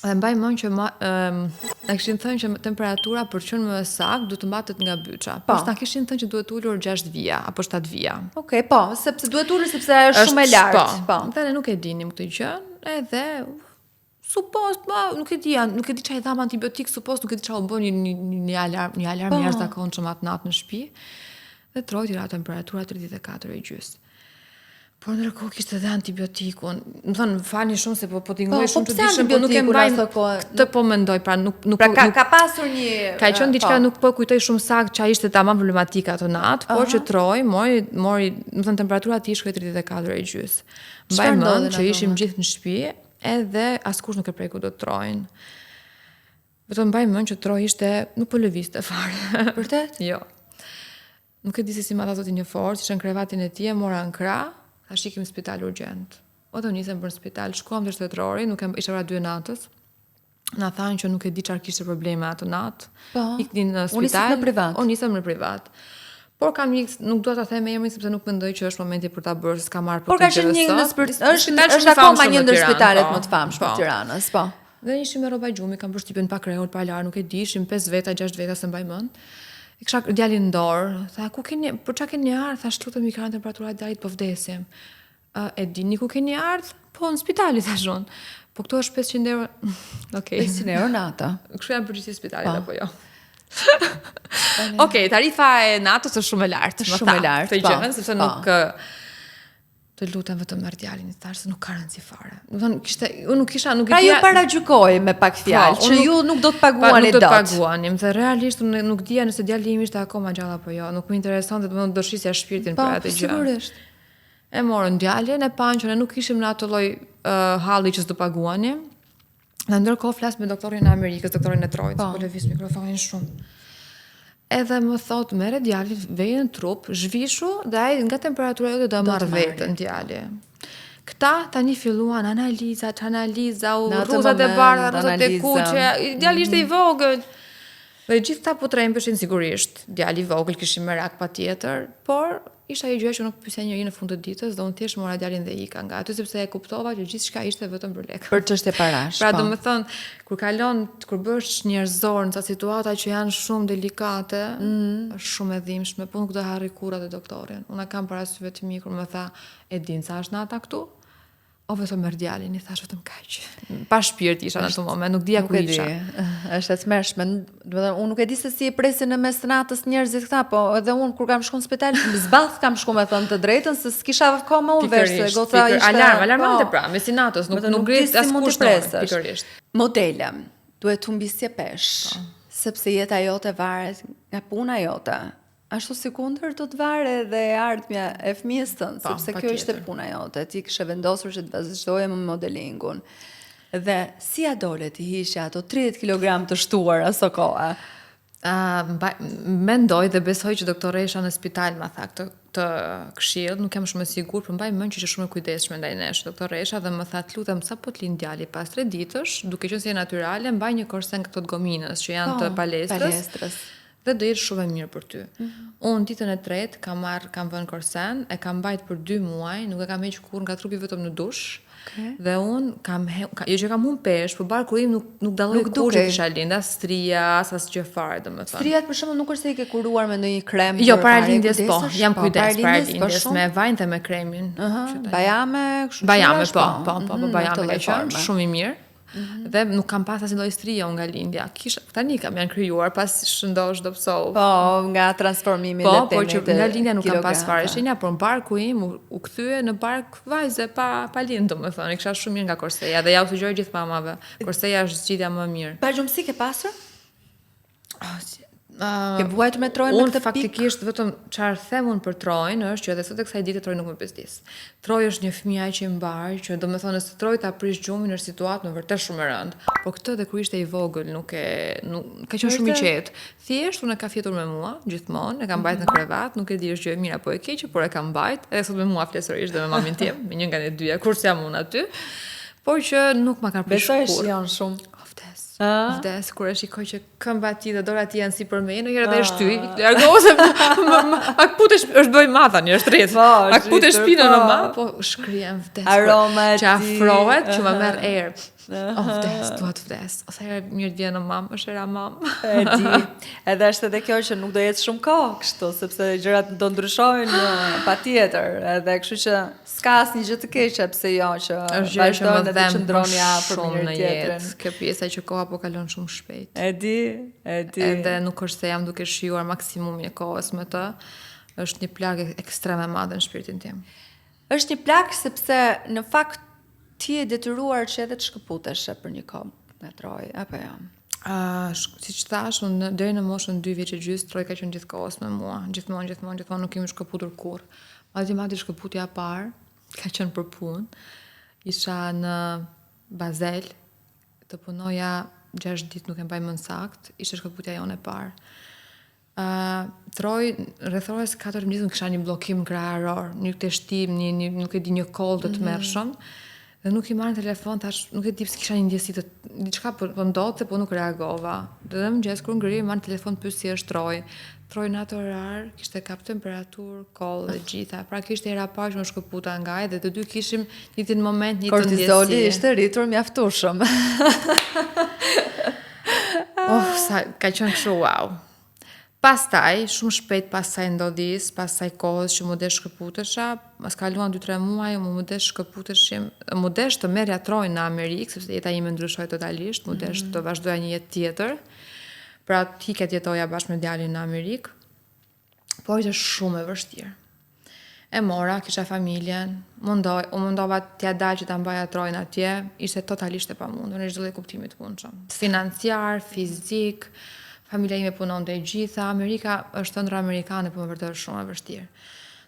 Dhe mbaj mend që na kishin thënë që temperatura për të qenë më saktë duhet të mbatet nga byça. Po na kishin thënë që duhet ulur 6 vija apo 7 vija. Okej, po, sepse duhet ulur sepse është shumë e lartë. Po. Dhe ne nuk e dinim këtë gjë, edhe supost, nuk e di çfarë i dham antibiotik, supost nuk e di çfarë u bën një alarm jashtëzakonshëm atë natë në shtëpi. Dhe trojti ra temperatura 34,5. Por ndërkohë kishte edhe antibiotikun. Më thonë, falni shumë se po tingëlloj shumë të dishëm, po nuk e mbaj këtë po mendoj, pra nuk pra ka pasur një ka qenë diçka nuk po kujtoj shumë saktë ç'a ishte tamam problematika atë natë, por që troj mori, më thonë temperatura e tij shkoi 34,5. Mbaj mend që ishim gjithë në shtëpi, edhe askush nuk e preku dot trojnë. Vetëm mbaj mend që troj ishte nuk po lëvizte fare. Vërtet? Jo. Nuk e di se si ma tha zoti një forcë, ishte në krevatin e tij, mora në krah. Tash ikim në spital urgjent. O do nisem për në spital, shkuam të shtetërori, ishte ora 2 natës. Na thanë që nuk e di çfarë kishte probleme atë natë. Iknin në spital. Unë nisem në privat. Por nuk dua ta them emrin sepse nuk mendoj që është momenti për ta bërë, s'ka marrë për këtë gjë. Është akoma një ndër spitalet më të famshme të Tiranës, po. Dhe ishim me rroba gjumi, kam përshtypjen pa krehur, pa lar, nuk e di, ishim 5 veta, 6 veta se mbaj mend. I kisha djalin në dorë, tha, për çka keni ardhur? Thash, lutem, i kanë temperatura e djalit, po vdesim. E dini ku keni ardhur? Po në spitali, thash unë. Po këto është 500 euro. Okej. 500 euro nata. Kështu janë përgjithësi spitalit apo jo? Okej, tarifa e natës është shumë e lartë. Shumë e lartë, po. Sepse nuk të lutem vetëm merr djalin, i thash se nuk ka rëndësi fare. Do të thonë, unë nuk e pra ju paragjykoj me pak fjalë, që ju nuk do të paguani dot. Nuk do të paguanim, se realisht unë nuk dija nëse djali im ishte akoma gjallë apo jo. Nuk më interesonte, domethënë do shisja shpirtin për atë gjë. Po, sigurisht. E morën djalin, e panë që ne nuk ishim në atë lloj halli që s'do paguanim. Dhe ndërkohë flas me doktorin e Amerikës, doktorin e Trojës, po lëviz mikrofonin shumë. Edhe më thot, merre djalin, veje në trup, zhvishu, dhe ai nga temperatura jote do marr vetën djali. Këta tani filluan analiza, rruzat e bardha, rruzat e kuqe, djali ishte i vogël. Dhe gjithë ta po trembeshin sigurisht, djali i vogël kishim merak patjetër, por ishte ajo gjë që nuk pyesja njëri në fund të ditës, dhe unë thjesht mora djalin dhe ika nga aty sepse e kuptova që gjithçka ishte vetëm për lekë. Për çështje parash. Pra domethënë, kur bësh njerëzor në ca situata që janë shumë delikate, është shumë e dhimbshme, po nuk do harri kurrë atë doktorin. Unë kam parasysh vetëm mi kur më tha, e din sa është nata këtu? O vetëm merr djalin, i thash vetëm kaq. Pa shpirt isha në atë moment, nuk dija ku isha. Është e tmerrshme. Domethënë unë nuk e di se si e presin në mes të natës njerëzit këta, po edhe unë kur kam shkuar në spital, zbath kam shkuar me thënë të drejtën se s'kisha kohë unë vesh se gota ishte alarmante pra, mes natës, nuk grit askush pikërisht. Modele, duhet humbi si pesh, sepse jeta jote varet nga puna jote. Ashtu si kundër do të varet edhe ardhmja e fëmijës tënd, sepse kjo ishte puna jote. Ti kishe vendosur që të vazhdoje me modelingun. Dhe si a dole ti hiqe ato 30 kg të shtuar aso kohë? Mendoj dhe besoj që doktoresha në spital ma tha këtë këshill, nuk jam shumë e sigurt, por mbaj mend që ishte shumë e kujdesshme ndaj nesh doktoresha dhe më tha, lutem sa po të lind djali pas 3 ditësh, duke qenë se je natyrale, mbaj një korsen këto të gominës që janë të palestrës. dhe do jetë shumë e mirë për ty. Unë ditën e tretë kam vënë korsen, e kam mbajt për 2 muaj, nuk e kam heq kur nga trupi vetëm në dush. Dhe unë jo që kam humbë peshë, por barku im nuk dalloi kur që kisha lindë, as stria, as gjë fare, domethënë. Striat për shembull nuk është se i ke kuruar me ndonjë krem. Jo, para lindjes po, jam kujdes para lindjes me vajin dhe me kremin. Bajame, kështu. Bajame, po, bajame ka qenë shumë i mirë. Dhe nuk kam pas asnjë lloj strie unë nga lindja. Tani kam janë krijuar pas shëndosh do psov. Po, nga transformimi le të themi. Po, që nga lindja nuk kam pas fare shenja, por barku im u kthye në bark vajze pa lind, domethënë, kisha shumë mirë nga korseja dhe ja u sugjeroj gjithë mamave. Korseja është zgjidhja më mirë. Pa gjumësi ke pasur? Ke vuajtur me Trojën me këtë pikë? Unë faktikisht vetëm çfarë them unë për Trojën është që edhe sot e kësaj dite Trojë nuk më bezdis. Trojë është një fëmijë aq i mbar që domethënë se Trojë ta prish gjumin është situatë në vërtet shumë e rëndë. Po këtë edhe kur ishte i vogël nuk ka qenë shumë i qetë. Thjesht unë e ka fjetur me mua gjithmonë, e kam mbajtur në krevat, nuk e di është gjë e mirë apo e keqe, por e kam mbajtur edhe sot me mua flasërisht dhe me mamin tim, me një nga ne dyja, kurse jam unë aty. Por që nuk ma ka prish kur. Besoj janë shumë. Vdes, kur e shikoj që këmba ti dhe dora ti janë si për me, në herë dhe është ty, largohu se akput është bëj ma tani, është rritë, akput e shpina në ma, po shkryen vdes, që afrohet, që më merë erë. Vdes, duat vdes. Ose herë mirë të vjenë në mamë, është era mamë. E di. Edhe është edhe kjo që nuk do jetë shumë kohë kështu, sepse gjërat do ndryshojnë patjetër. Edhe kështu që s'ka asnjë gjë të keqe pse jo që vazhdojnë të qëndroni afër njëri tjetrit. Kjo pjesa që koha po kalon shumë shpejt. E di. Edhe nuk është se jam duke shijuar maksimumi e kohës me të. Është një plagë ekstreme madhe në shpirtin tim. Është një plagë sepse në fakt ti e detyruar që edhe të shkëputesh për një kohë në Trojë, apo jo? Siç thash, unë deri në moshën 2 vjeç e gjys, Trojë ka qenë gjithkohës me mua, gjithmonë nuk kemi shkëputur kurrë. Madje shkëputja e parë ka qenë për punë. Isha në Bazel, të punoja 6 ditë, nuk e mbaj mend sakt, ishte shkëputja jone e parë. Trojë, rreth orës 4:00 kisha një bllokim krahëror, një teshtim, nuk e di, një koll të tmerrshëm. Dhe nuk i marrën telefon, tash nuk e di pse kisha një ndjesi të diçka po ndodhte, po nuk reagova. Dhe mëngjes kur ngri, marrën telefon pyet si është Trojë. Trojë në atë orar kishte kap temperaturë, koll dhe gjitha. Pra kishte era parë që më shkëputa nga ai dhe të dy kishim një moment, një të ndjesi. Kortizoli ishte rritur mjaftueshëm. Ka qenë kështu wow. Pastaj, shumë shpejt pasaj ndodhis, pasaj kohës që më desh shkëputesha, mas kaluan 2-3 muaj, më desh shkëputeshim, më desh të merja Trojën në Amerikë, sepse jeta ime ndryshoj totalisht, më desh të vazhdoja një jetë tjetër, pra tiket jetoja bashkë me djalin në Amerikë, por ishte shumë e vështirë. E mora, kisha familjen, u mundova t'ja dal që ta mbaja Trojën atje, ishte totalisht e pamundur në çdo lloj kuptimi të mundshëm. Financiar, fizik, familja ime punon dhe gjitha, Amerika është ëndra amerikane, po më vërtet është shumë e vështirë.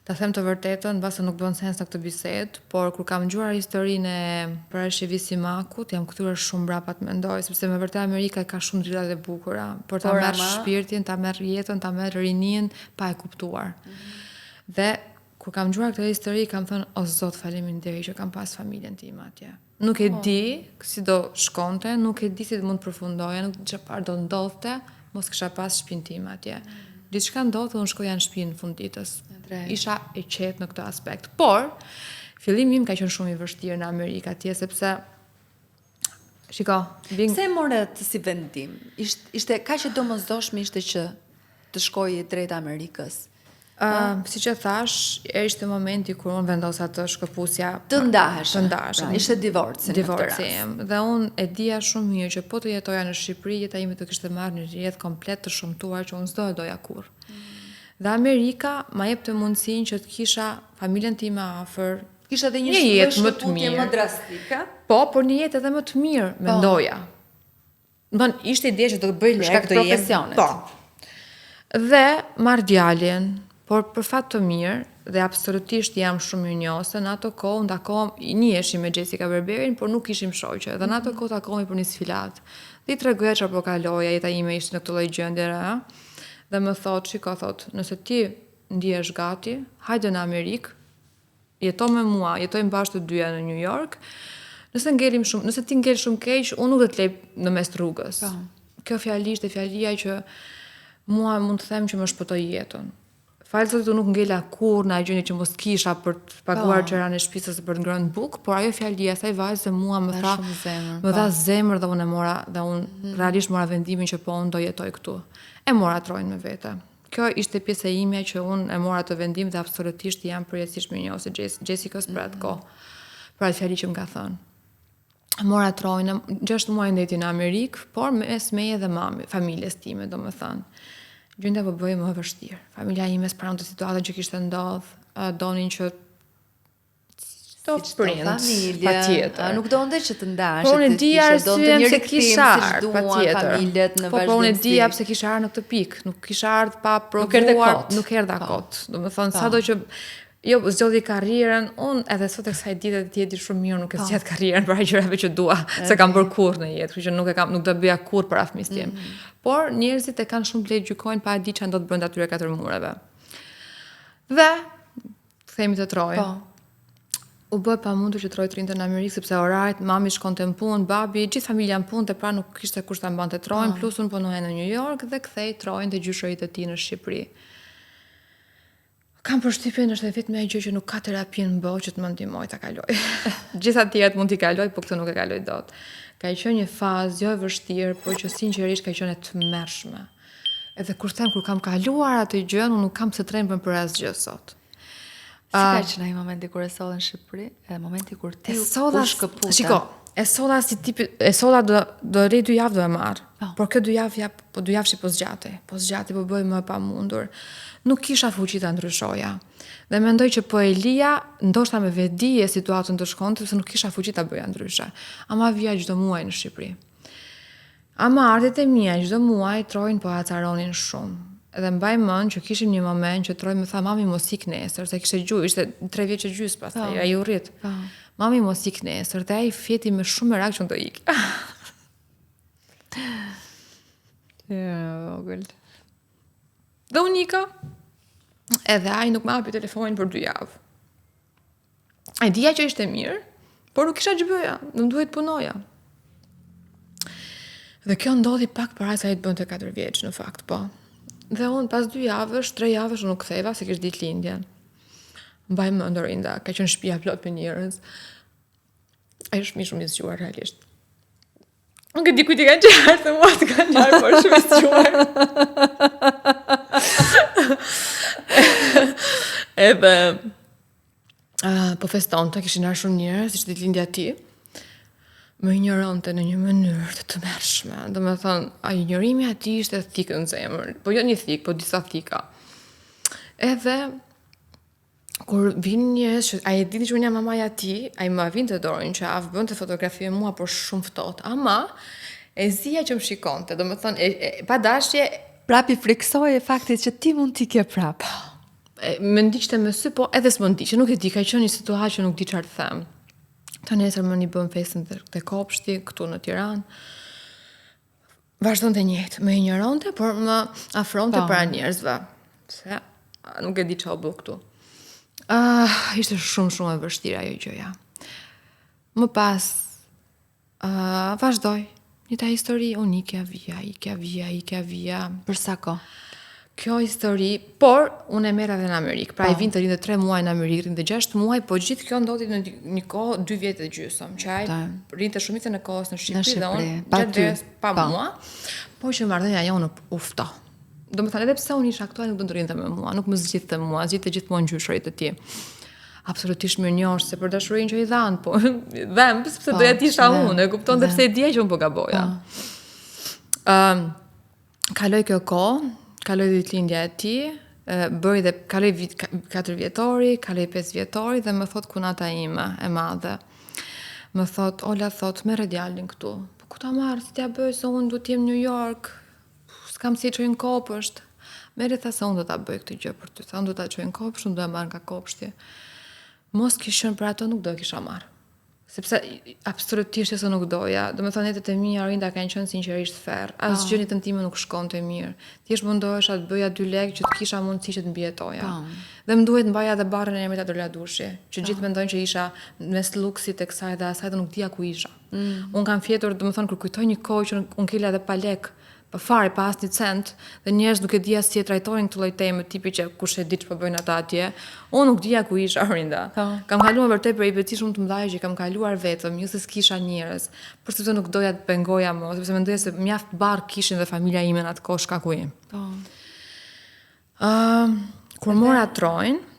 Ta them të vërtetën, mbase nuk bën sens në këtë bisedë, por kur kam dëgjuar historinë e Parashevit Simakut, jam kthyer shumë mbrapa të mendoj, sepse me vërtet Amerika ka shumë drita të bukura, por ta merr shpirtin, ta merr jetën, ta merr rinin pa e kuptuar. Dhe kur kam dëgjuar këtë histori, kam thënë, o Zot, faleminderit që kam pas familjen time atje. Nuk e di si do shkonte, nuk e di si mund të përfundoja, nuk di çfarë do ndodhte. Mos kisha pas shtëpinë time atje. Diçka ndodhte, unë shkoja në shtëpinë në fund ditës. Isha e qetë në këtë aspekt. Por, fillimi im ka qenë shumë i vështirë në Amerikë atje, sepse Pse more të si vendim? Ishte kaq e domosdoshme ishte që të shkojë drejt Amerikës. Si që thash, ishte momenti kur unë vendosa të shkëpusja të ndaheshëm. Ishte divorci në këtë rast. Dhe unë e dija shumë mirë që po të jetoja në Shqipëri, jeta ime të kishte marrë një jetë komplet të shëmtuar që unë s'do e doja kurrë. Dhe Amerika ma jepte mundësinë që të kisha familjen time afër, kisha edhe një jetë më të mirë, më drastike. Po, por një jetë edhe më të mirë, mendoja. Ishte ide që do të bëj lek të jem. Po. Dhe marr djalin. Por për fat të mirë, dhe absolutisht jam shumë mirënjohëse, në ato kohë njiheshim me Jessica Berberin, por nuk ishim shoqe. Dhe në ato kohë takohemi për një sfilat. Dhe i tregoja çfarë po kaloja, jeta ime ishte në këtë lloj gjendje, dhe më thotë, nëse ti ndihesh gati, hajde në Amerikë, jeto me mua, jetojmë bashkë të dyja në New York. Nëse ti ngel shumë keq, unë nuk do të lej në mes rrugës. Kjo fjali ishte fjalia që mua mund të them që më shpëtoi jetën. Falë zotit, unë nuk ngela kur në gjëni që mos kisha për të paguar gjëra në shtëpi ose për të ngrënë bukë, por ajo fjali e asaj vajze mua më dha zemër dhe unë realisht mora vendimin që po unë do jetoj këtu. E mora trojnë me vete. Kjo ishte pjesë e imja që unë e mora të vendim dhe absolutisht jam përjetësisht me njohë se Jessicës për atë kohë, për atë fjali që më ka thënë. Mora trojnë, 6 muaj ndeti në Amerikë, por mes meje dhe familjes time, do më thënë. Gjynda po bëjë më vështirë. Familja ime s'pranon të situatën që kishte ndodhë, donin që të prind, patjetër. Nuk donte që të ndash. Po unë dija arsyen se kisha ardhur, patjetër. Po unë dija pse kisha ardhur në këtë pikë, nuk kisha ardhur pa provuar, nuk erdha kot. Domethënë sado që jo zgjodhi karrierën, unë edhe sot e kësaj dite të jeti shumë mirë, nuk e zgjat karrierën për gjërave që dua, se kam bërë kurrë në jetë, kështu që nuk do bëja kurrë për fëmijën tim. Por njerëzit e kanë shumë të lehtë gjykojnë pa e di çfarë ndodh brenda atyre 4 mureve. Dhe themi të Trojë. U bë pamundur që Trojë të rinte në Amerikë sepse oraret, mami shkonte në punë, babi, gjithë familja në punë, pra nuk kishte kush ta mbante Trojën, plus unë punoja në New York dhe kthej Trojën te gjyshërit e tij në Shqipëri. Kam përshtypjen është vetëm ajo gjë që nuk ka terapi në botë që të më ndihmoj ta kaloj. Gjithë tjerat mund t'i kaloj, por këtë nuk e kaloj dot. Ka qenë një fazë jo e vështirë, por që sinqerisht ka qenë e tmerrshme. Edhe kur kam kaluar atë gjë, unë nuk kam se trembën për asgjë sot. Si ka qenë ai momenti kur e solla në Shqipëri, edhe momenti kur ti u shkëputa. Shiko, e solla si tipi, e solla do rri 2 javë do e marr. Por kjo 2 javë po 2 javë po zgjatej, po bëj më pamundur. Nuk kisha fuqi ta ndryshoja. Dhe mendoj që po e lija, ndoshta me vetdije situatën të shkonte, sepse nuk kisha fuqi ta bëja ndryshe. Ama vija çdo muaj në Shqipëri. Ama ardhet e mia çdo muaj Trojnë po acaronin shumë. Edhe mbaj mend që kishim një moment që Trojnë më tha mami mos ik nesër, se kishte gjuhë, ishte 3 vjeç e gjys pastaj, ai u rrit. Mami mos ik nesër, dhe ai fjeti me shumë merak që unë do ik. Vogël. Dhe unë ika, edhe ai nuk më hapi telefonin për 2 javë. E dija që ishte mirë, por nuk kisha ç'ë bëja, nuk duhet punoja. Dhe kjo ndodhi pak para se ai të bënte 4 vjeç në fakt, po. Dhe unë pas 2 javësh, 3 javësh unë nuk ktheva se kishte ditëlindjen. Mbaj mend Orinda, ka qenë shtëpia plot me njerëz. Ai është shumë i zgjuar realisht. Nuk e di kujt i kanë qarë, se mua të kanë qarë, por shumë i zgjuar. Edhe po festonte, kishin ardhur shumë njerëz, ishte ditëlindja e tij. Më injoronte në një mënyrë të tmerrshme. Domethënë, ai injorimi atij ishte thikë në zemër. Po jo një thikë, po disa thika. Edhe kur vinin njerëz që ai e diti që unë jam mamaja e tij, ai më vinte dorën në qafë, bënte fotografi me mua, por shumë ftohtë. Ama e zija që më shikonte, domethënë pa dashje, prap i friksoi e faktit që ti mund t'i ke prap. Më ndiqte me sy, po edhe s'më ndiqte, nuk e di, ka qenë një situatë që nuk di çfarë të them. Të nesër më një bëm festën te kopshti, këtu në Tiranë. Vazhdonte njëjtë, më injoronte, por më afronte para njerëzve. Se nuk e di çfarë bëu këtu. Ishte shumë e vështirë ajo gjëja. Më pas vazhdoj një ta histori, unë ikja vija. Për sa kohë? Kjo histori, por unë e merra edhe në Amerikë. Pra ai vinte rinte 3 muaj në Amerikë, rinte 6 muaj, po gjithë kjo ndodhi në një kohë 2 vjet e gjysmë. Që ai rinte shumicën e kohës në Shqipëri dhe unë pa mua, po që marrëdhënia jonë u fto. Domethënë edhe pse unë isha këtu, ai nuk do të rinte me mua, nuk më zgjidhte mua, zgjidhte gjithmonë gjyshërit e tij. Absolutisht mirënjohës se për dashurinë që i dhan, po dhem sepse doja të isha unë, e kuptonte pse e dija që unë po gaboja. Kaloi kjo kohë, kaloi ditëlindja e tij, bëri dhe kaloi 4 vjetori, kaloi 5 vjetori dhe më thot kunata ime e madhe. Më thot, Ola thot, merre djalin këtu. Po ku ta marr, si t'ja bëj se unë do të jem në New York. S'kam si çoj në kopësht. Merri tha se unë do ta bëj këtë gjë për ty. Tha unë do ta çoj në kopësht, unë do e marr nga kopshti. Mos kishën për ato nuk do e kisha marr. Sepse absolutisht se nuk doja. Domethënë jetët e mia Orinda kanë qenë sinqerisht ferr. Asgjë në time nuk shkonte mirë. Thjesht mundohesha të bëja 2 lekë që të kisha mundësi që të mbijetoja. Dhe më duhet mbaja edhe barrën e emrit Adoladushi, që gjithë mendojnë që isha mes luksit e kësaj dhe asaj dhe nuk dija ku isha. Unë kam fjetur, domethënë kur kujtoj një kohë që unë kila edhe pa lek, fare pas një cent dhe njerëz nuk e dija si e trajtojnë këtë lloj teme tipi që kush e di ç'po bëjnë ata atje. Unë nuk dija ku isha rinda. Kam kaluar vërtet peripethi shumë të mëdha që kam kaluar vetëm, jo se s'kisha njerëz, por sepse nuk doja të pengoja më, sepse mendoja se mjaft barr kishin dhe familja ime në atë kohë shkaku im. Kur mora trojnë,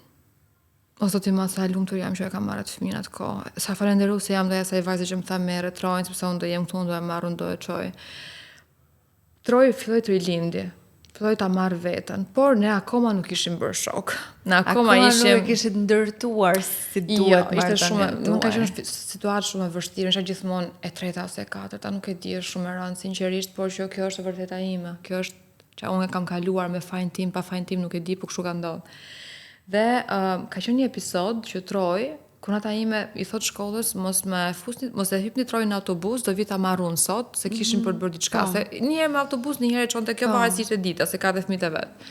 o zoti ma sa lumtur jam që e kam marrë atë fëmijën atë kohë. Sa falenderuese jam dhe asaj vajze që më tha merre trojnë sepse unë do jem këtu, do e marr, unë do e çoj. Troj filloi të rilindi, filloi ta marr veten, por ne akoma nuk ishim bërë shok. Ne akoma ishim nuk e kishit ndërtuar si duhet marrëdhënien. Ishte nuk ka qenë situatë shumë e vështirë, isha gjithmonë e treta ose e katërta, nuk e di, është shumë e rëndë sinqerisht, por që kjo është e vërteta ime. Kjo është që unë e kam kaluar me fajin tim, pa fajin tim nuk e di, por kështu ka ndodhur. Dhe ka qenë një episod që Troj, kur nata ime i thot shkollës mos e hypni Trojën në autobus, do vi ta marrun sot, se kishin për të bërë diçka. Se një herë me autobus, një herë çonte kjo varet ishte dita, se ka dhe fëmijët e vet.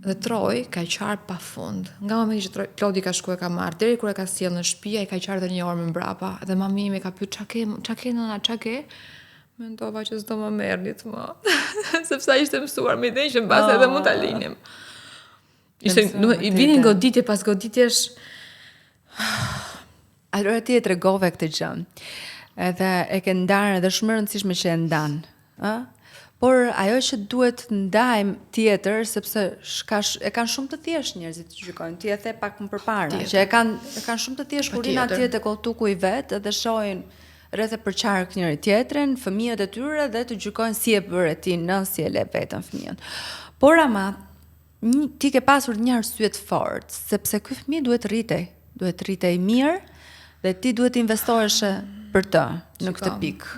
Dhe Troj ka qarë pa fund. Nga momenti që Klodi ka shkuar ka marrë, deri kur e ka sjellë në shtëpi, ai ka qarë edhe një orë më mbrapa. Dhe mami ime ka pyet ç'a ke nëna, ç'a ke? Mendova që s'do më merrnit më. Sepse ai ishte mësuar me idenë që mbas edhe mund ta linim. Ishte vinin goditje pas goditjesh. Allora ti e tregove këtë gjë. Edhe e ke ndarë edhe shumë e rëndësishme që e ndan, ë? Por ajo që duhet të ndajmë tjetër sepse e kanë shumë të thjesht njerëzit që gjykojnë. Ti e the pak më përpara, që e kanë shumë të thjesht kur rinë atje te koltuku i vet dhe shohin rreth e përqark njëri tjetrin, fëmijët e tyre dhe të gjykojnë si e bëre ti në, si e le vetën fëmijën. Por ama ti ke pasur një arsye të fortë, sepse ky fëmijë duhet rritej mirë dhe ti duhet investohesh për të në këtë pikë.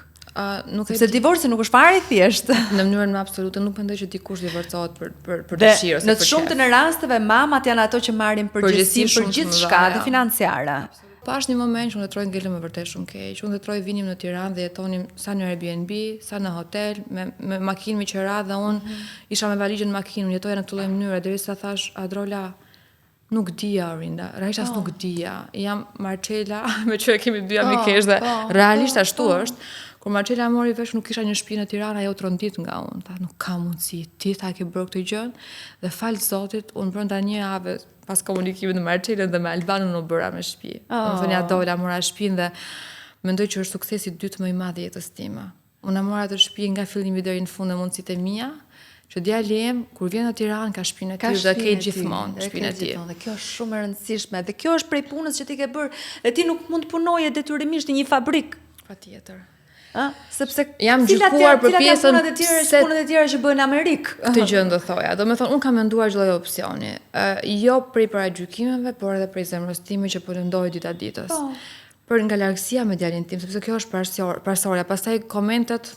Sepse divorci nuk është fare i thjeshtë. Në mënyrën më absolute nuk mendoj që dikush divorcohet për dëshirë ose për në të shumtën e rasteve mamat janë ato që marrin përgjegjësinë për gjithçka dhe financiare. Pas një moment që unë dhe Troj ngelëm me vërtet shumë keq. Unë dhe Troj vinim në Tiranë dhe jetonim sa në Airbnb, sa në hotel, me makinë me qera dhe unë isha me valizhen në makinë, unë jetoja në këtë lloj mënyre derisa thash Adrola, nuk dija Orinda, realisht as nuk dija. Jam Marcela, me që e kemi dy amikesh dhe realisht ashtu është. Kur Marcela mori vesh nuk kisha një shtëpi në Tiranë, ajo trondit nga unë. Tha, nuk ka mundësi, ti tha ke bërë këtë gjën dhe fal Zotit, unë brenda një jave pas komunikimit me Marcelën dhe me Albanën u bëra me shtëpi. Unë thonë ja dola, mora shtëpinë dhe mendoj që është suksesi i dytë më i madh i jetës time. Unë mora të shtëpi nga fillimi deri në fund me mundësitë e mia, që djali im kur vjen në Tiranë ka shtëpinë e tij dhe ke gjithmonë shtëpinë e tij. Dhe kjo është shumë e rëndësishme dhe kjo është prej punës që ti ke bërë. Dhe ti nuk mund të punoje detyrimisht në një fabrikë. Patjetër. Sepse jam gjykuar për pjesën punët e tjera që bëhen në Amerikë. Këtë gjë do thoja. Do me thonë, unë kam menduar çdo lloj opsioni. Jo prej paragjykimeve, por edhe prej zemrës time që po lëndoj dita ditës. Për nga largësia me djalin tim, sepse kjo është parsorja. Pastaj komentet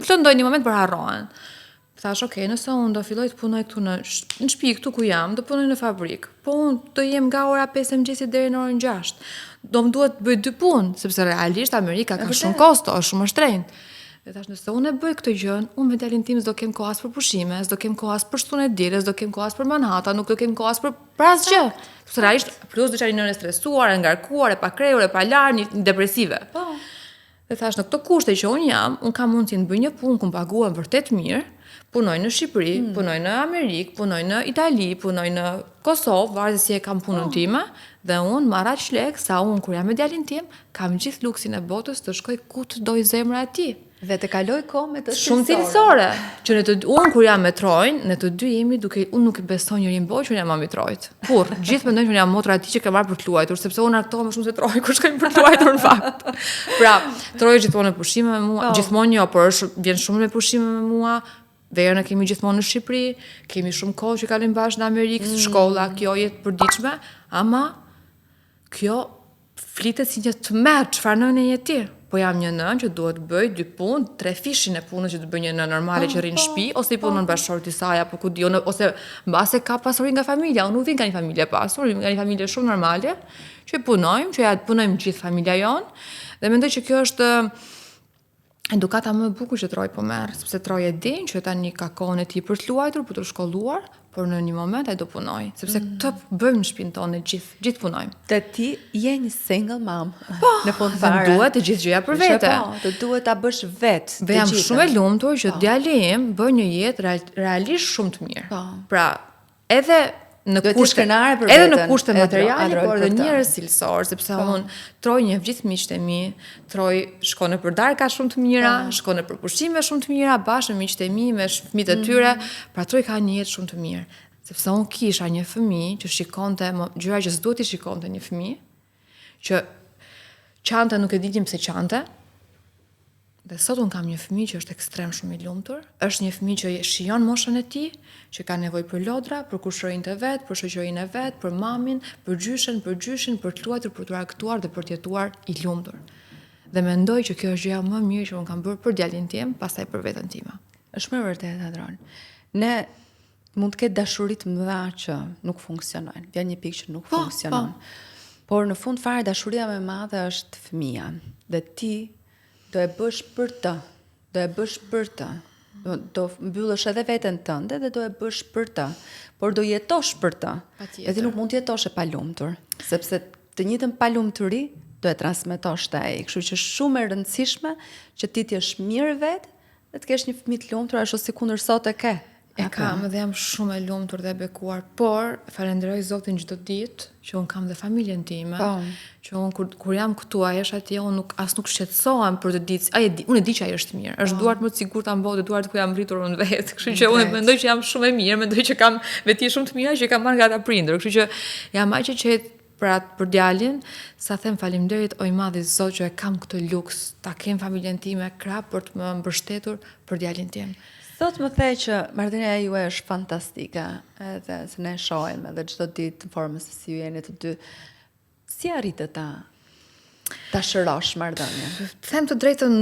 lëndoj një moment për harrohen. Thash, okay, nëse unë do filloj të punoj këtu në shtëpi këtu ku jam, do punoj në fabrikë. Po unë do jem nga ora 5 e mëngjesit deri në orën 6. Do më duhet bëj dy punë, sepse realisht Amerika ka shumë kosto, është shumë shtrenjtë. Dhe thash, nëse unë e bëj këtë gjën, unë me djalin tim s'do kem kohë as për pushime, s'do kem kohë as për shtun e dielës, s'do kem kohë as për Manhattan, nuk do kem kohë as për asgjë. Sepse realisht plus do të qenë nënë stresuar, e ngarkuar, e pa krejur, e pa larë, një depresive. Dhe thash, në këto kushte që unë kam mundësinë të bëj një punë ku paguhen vërtet mirë. Punoj në Shqipëri, punoj në Amerikë, punoj në Itali, punoj në Kosovë, varet si e kam punën time, dhe unë marr aq lek sa unë kur jam me djalin tim, kam gjithë luksin e botës të shkoj ku të doj zemra e tij. Dhe të kaloj kohë me të shumë cilësore. Që unë kur jam me Trojën, ne të dy jemi unë nuk besoj njërin boj që unë jam mami Trojt. Kur gjithë mendojnë që unë jam motra e tij që ka marrë për të luajtur, sepse unë argëtohem më shumë se Trojë kur shkojmë për të luajtur në fakt. Pra, Trojë gjithmonë në pushime me mua, gjithmonë jo, por vjen shumë me pushime me mua. Verën e kemi gjithmonë në Shqipëri, kemi shumë kohë që kalim bashkë në Amerikë, shkolla, kjo jetë përditshme, ama kjo flitet si një tmerr çfarë nënë e jetë. Po jam një nënë që duhet bëj dy punë, 3 fishin e punës që të bëj një nënë normale që rrin në shtëpi, ose i punon bashkëshorti i saj apo ku di, ose mbase ka pasuri nga familja. Unë nuk vin nga një familje e pasur, vin nga një familje shumë normale, që punojmë, që ja punojmë gjithë familja jonë, dhe mendoj që kjo është edukata më e bukur që Troj po merr, sepse Troj e din që tani ka kohën e tij për të luajtur, për të shkolluar, por në një moment ai do punoj, sepse këtë bëjmë në shtëpinë tonë gjithë punojmë. Te ti je një single mom. Në fund Dhe fare. duhet të gjithë gjëja për vete. Po, të duhet ta bësh vetë. Dhe jam shumë e lumtur që djali im bën një jetë realisht shumë të mirë. Po. Pra, edhe në kushte edhe në kushte materiale, por edhe njerëz cilësor, sepse unë Troj njeh gjithë miqtë e mi, Troj shkon në darka shumë të mira, shkon në pushime shumë të mira, bashkë me miqtë e mi, me fëmijët e tyre, pra Troj ka një jetë shumë të mirë. Sepse unë kisha një fëmijë që shikonte gjëra që s'duhet i shikonte një fëmijë, që qante nuk e ditim pse qante. Dhe sot unë kam një fëmijë që është ekstrem shumë i lumtur, është një fëmijë që shijon moshën e tij, që ka nevojë për lodra, për kushërinë e vet, për shoqërinë e vet, për mamin, për gjyshin, për për të luajtur, për të argëtuar dhe për të jetuar i lumtur. Dhe mendoj që kjo është gjëja më e mirë që unë kam bërë për djalin tim, pastaj për veten time. Është më vërtet, Adron. Ne mund të ketë dashuri të mëdha që nuk funksionojnë. Vjen një pikë që nuk funksionon. Por në fund fare dashuria më e madhe është fëmia. Dhe ti do e bësh për të. Do e bësh për të. Do mbyllësh edhe veten tënde dhe do e bësh për të. Por do jetosh për të. Dhe ti nuk mund të jetosh e palumtur, sepse të njëjtën palumturi do e transmetosh te ai. Kështu që është shumë e rëndësishme që ti të jesh mirë vetë dhe të kesh një fëmijë të lumtur ashtu si kundër sot e ke. E kam dhe jam shumë e lumtur dhe e bekuar, por falenderoj Zotin çdo ditë që un kam dhe familjen time. Që un kur jam këtu, ai është atje, un nuk shqetësohem për të ditë, unë e di që ai është mirë. Është duart më të sigurta në botë, duart ku jam rritur unë vetë. Kështu që unë mendoj që jam shumë e mirë, mendoj që kam veti shumë të mira që kam marrë nga ata prindër. Kështu që jam aq e qetë për djalin, sa them faleminderit o i madhi Zot që e kam këtë luks, ta kem familjen time krap për të më mbështetur për djalin tim. Sot më the që marrëdhënia juaj është fantastike, edhe se ne shohim edhe çdo ditë në formën se si ju jeni të dy. Si arritë ta shërosh marrëdhënien? Them të drejtën,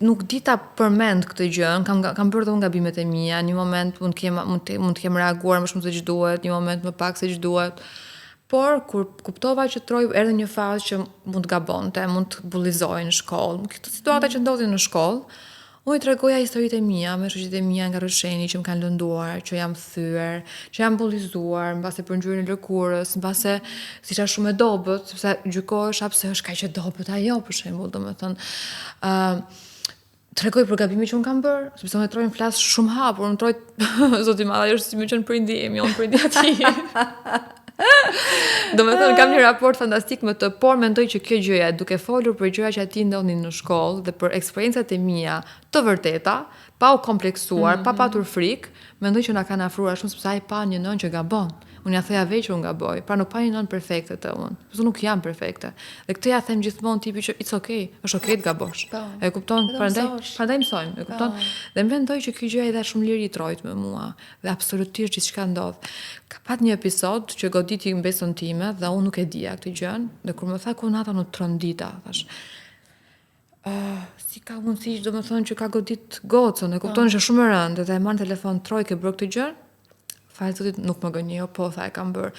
nuk di ta përmend këtë gjë. Kam bërë dhe unë gabimet e mia, një moment mund të kem reaguar më shumë se ç'duhet, një moment më pak se ç'duhet. Por kur kuptova që Troj erdhi një fazë që mund të gabonte, mund të bullizojë në shkollë, këto situata që ndodhin në shkollë, unë i tregoja historitë e mia, me shoqjet e mia nga rrësheni që më kanë lënduar, që jam thyer, që jam bullizuar, mbase për ngjyrën e lëkurës, mbase si isha shumë e dobët, sepse gjykohesha pse është kaq e dobët ajo, për shembull, domethënë, tregoj për gabimin që unë kam bërë, sepse unë Trojën flas shumë hapur, unë Troj zoti i madh ajo është si më qenë prindi im, jo prindi atij. Do me thënë, kam një raport fantastik me të, por mendoj që kjo gjëja, duke folur për gjëra që ati ndodhin në shkollë dhe për eksperiencat e mia të vërteta, pa u kompleksuar, pa patur frikë, mendoj që na kanë afruar shumë sepse ai pa një nënë që gabon. Unë ja thoja veç që unë gaboj, pra nuk pa një nënë perfekte të unë, sepse nuk jam perfekte. Dhe këtë ja them gjithmonë tipi që it's okay, është okay të gabosh. E kupton? Prandaj mësojmë, e kupton? Dhe mendoj që kjo gjëja i dha shumë liri Trojt me mua, dhe absolutisht gjithçka ndodh. Ka pat një episod që goditi mbesën time dhe unë nuk e dija këtë gjën, dhe kur më tha Konata në trondita, thash, si ka mundësi, do më thonë që ka godit gocën, e kupton që shumë e rëndë, dhe e marrë telefon Troj, ke bërë këtë gjën? Falë zotit nuk më gënjë, po, tha e kam bërë.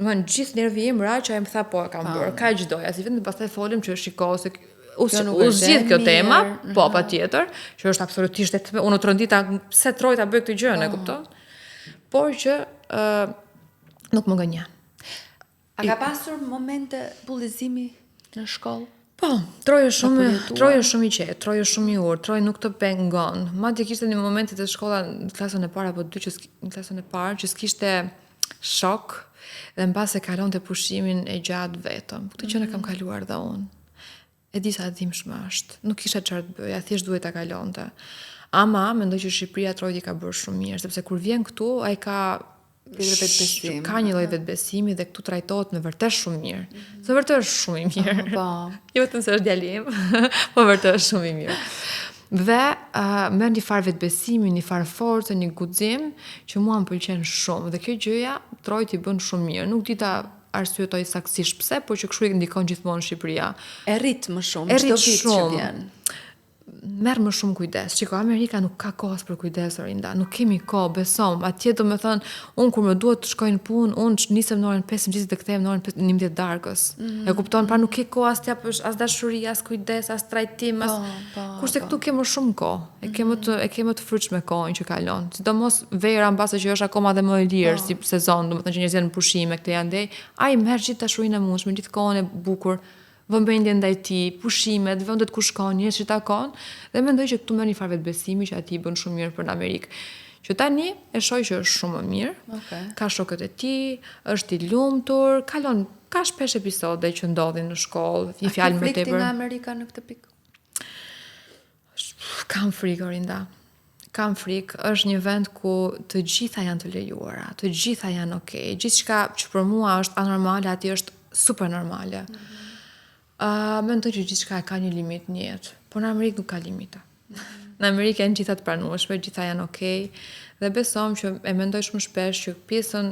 Në gjithë nervi im ra që ai më tha po e kam bërë, ka që doja, si vetëm pastaj folim që shiko se u zgjidh kjo tema, po patjetër, që është absolutisht unë trondita pse Troj ta bëj këtë gjë, e kupton? Por që nuk më gënja. A ka pasur momente bullizimi në shkollë? Po, Troj është shumë i qetë, Troj është shumë i urtë, Troj nuk të pengon. Madje kishte një momente të shkolla në klasën e parë apo dy në klasën e parë që s'kishte shok dhe mbase kalonte pushimin e gjatë vetëm. Këtë gjë e kam kaluar dhe unë. E di sa dhimbshme është. Nuk kisha çfarë të bëja, thjesht duhet ta kalonte. Ama mendoj që Shqipëria Trojti ka bërë shumë mirë, sepse kur vjen këtu ai ka një lloj vetbesimi dhe këtu trajtohet me vërtet shumë mirë. Se vërtet është shumë i mirë. Jo vetëm se është djali im, po vërtet është shumë i mirë. Dhe merr një farë vetbesimi, një farë force, një guxim që mua më pëlqen shumë dhe kjo gjëja Trojti bën shumë mirë. Nuk di ta arsyetoj saktësisht pse, por që kështu i ndikon gjithmonë Shqipëria. E rrit më shumë çdo vit që vjen. merr më shumë kujdes. Çiko, Amerika nuk ka kohë për kujdes Orinda. Nuk kemi kohë, besom. Atje do të thënë, unë kur më duhet të shkoj në punë, unë nisem në orën 5 mëngjesit të kthehem në orën 11 darkës. E kupton, pra nuk ke kohë as t'jap as dashuri, as kujdes, as trajtim, as kurse këtu ke më shumë kohë. E ke më të fryqme kohën që kalon. Sidomos vera mbase që është akoma dhe më e lirë si sezon, do të thënë që njerëzit janë në pushime këtë janë ndej, ai merr gjithë dashurinë e mundshme, gjithë kohën e bukur, vëmendje ndaj tij, pushimet, vendet ku shkon, njerëz që takon, dhe mendoj që këtu merr një farë vetbesimi që aty bën shumë mirë për në Amerikë. Që tani e shoh që është shumë më mirë. Ka shokët e tij, është i lumtur, ka shpesh episode që ndodhin në shkollë, një fjalë më tepër. Nga Amerika në këtë pikë? Kam frikë, Orinda. Kam frikë, është një vend ku të gjitha janë të lejuara, të gjitha janë okay. Gjithçka që për mua është anormale, aty është super normale. Mendoj që gjithçka ka një limit në jetë, por në Amerikë nuk ka limita. Në Amerikë janë gjitha të pranueshme, gjitha janë okay, dhe besom që e mendoj shumë shpesh që pjesën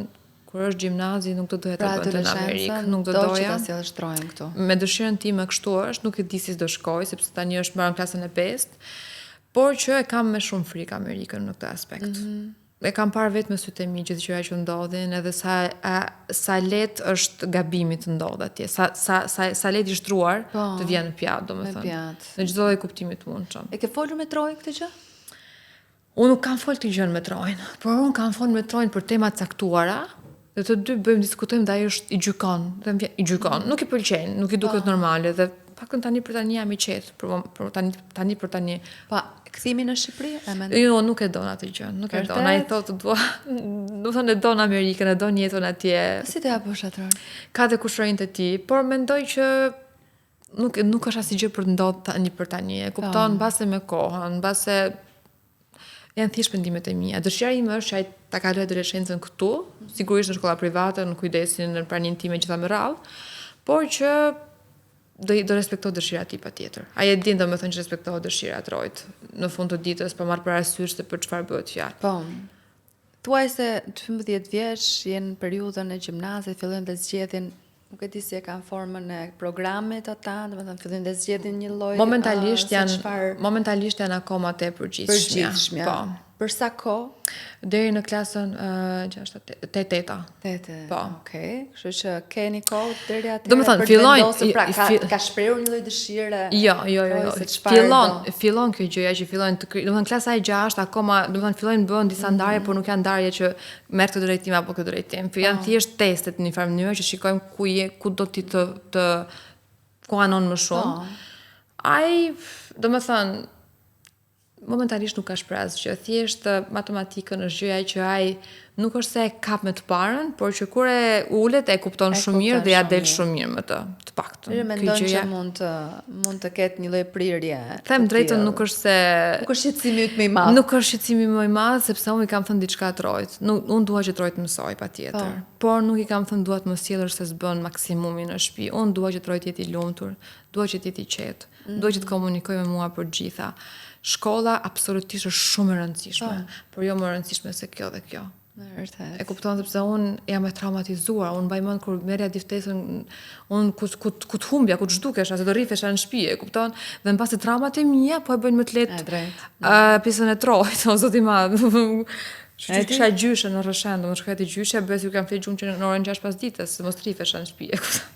kur është gjimnazi nuk do doja ta bënte në Amerikë, nuk do doja. Që ta sjellësh trojën këtu. Me dëshirën time kështu është, nuk e di si do shkoj, sepse tani është mbaron klasën e 5, por që e kam me shumë frikë Amerikën në këtë aspekt. E kam parë vetë me sytë e mi gjithë gjëra që ndodhin, edhe sa lehtë është gabimi të ndodh atje, sa lehtë i shtruar të vjen në pjatë, domethënë. Në çdo lloj kuptimi të mundshëm. E ke folur me Trojën këtë gjë? Unë nuk kam folur këtë gjë me Trojën, por unë kam folur me Trojën për tema të caktuara, dhe të dy diskutojmë dhe ai është i gjykon, i gjykon, nuk i pëlqen, nuk i duket normale dhe pakën tani për tani jam i qetë, tani për tani. Pa, kthimi në Shqipëri? Jo, nuk e don atë gjë, nuk e don. Ai thotë do të thonë e don Amerikën, e don jetën atje. Si të japësh atë? Ka dhe kushërinjtë e tij, por mendoj që nuk është asnjë gjë për të ndodhur tani për tani. E kupton mbase me kohën, mbase janë thjesht mendimet e mia. Dëshira ime është që ai ta kaloj adoleshencën këtu, sigurisht në shkolla private, në kujdesin, në praninë time gjitha me radhë, por që do respektoj dëshirat e tij patjetër. Ai e din domethënë që respektohet dëshira e Trojt. Në fund të ditës pa marrë parasysh se për çfarë bëhet fjalë. Po. Thuaj se 12 vjeç, jenë në periudhën e gjimnazit, fillojnë të zgjedhin, nuk e di si e kanë formën e programit ata, domethënë fillojnë të zgjedhin një lloj momentalisht janë akoma të përgjithshme. Po. Për sa kohë? Deri në klasën 8-8. Po. Okej. Kështu që keni kohë deri atëherë. Domethënë fillojnë ka shprehur një lloj dëshire. Jo. Fillon kjo gjëja që fillojnë domethënë klasa e 6 akoma, domethënë fillojnë bën disa ndarje, por nuk janë ndarje që merr këtë drejtim apo këtë drejtim. Janë thjesht testet në një farë mënyrë që shikojmë ku do ti të ku anon më shumë. Ai, domethënë momentalisht nuk ka shpresë që thjesht matematikën është gjëja që ai nuk është se e kap me të parën, por që kur e ulet e kupton shumë mirë dhe ja del shumë mirë me të paktën. Mendon që mund të ketë një lloj prirje. Them drejtën, nuk është se nuk është shqetësimi më i madh. Nuk është shqetësimi më i madh sepse unë i kam thënë diçka Trojt. Unë dua që Trojt mësoj patjetër. Por nuk i kam thënë dua të mos sjellësh se s'bën maksimumin në shtëpi. Unë dua që Trojt jetë i lumtur, dua që të jetë i qetë, dua që të komunikojë me mua për gjitha. Shkolla absolutisht është shumë e rëndësishme, por jo më e rëndësishme se kjo dhe kjo. Vërtet. E kupton sepse unë jam e traumatizuar, unë mbaj mend kur merrja diftesën, unë ku të humbja, ku të zhdukesh, as do rrifesha në shtëpi, e kupton? Dhe mbasi traumat e mia po e bëjnë më të lehtë. Pjesën e Trojt, o zoti i madh. Që kisha gjyshe në rrëshën, do të shkoja te gjyshe, bëj si kam flej gjumë që në orën 6 pas ditës, mos rrifesha në shtëpi, e kupton?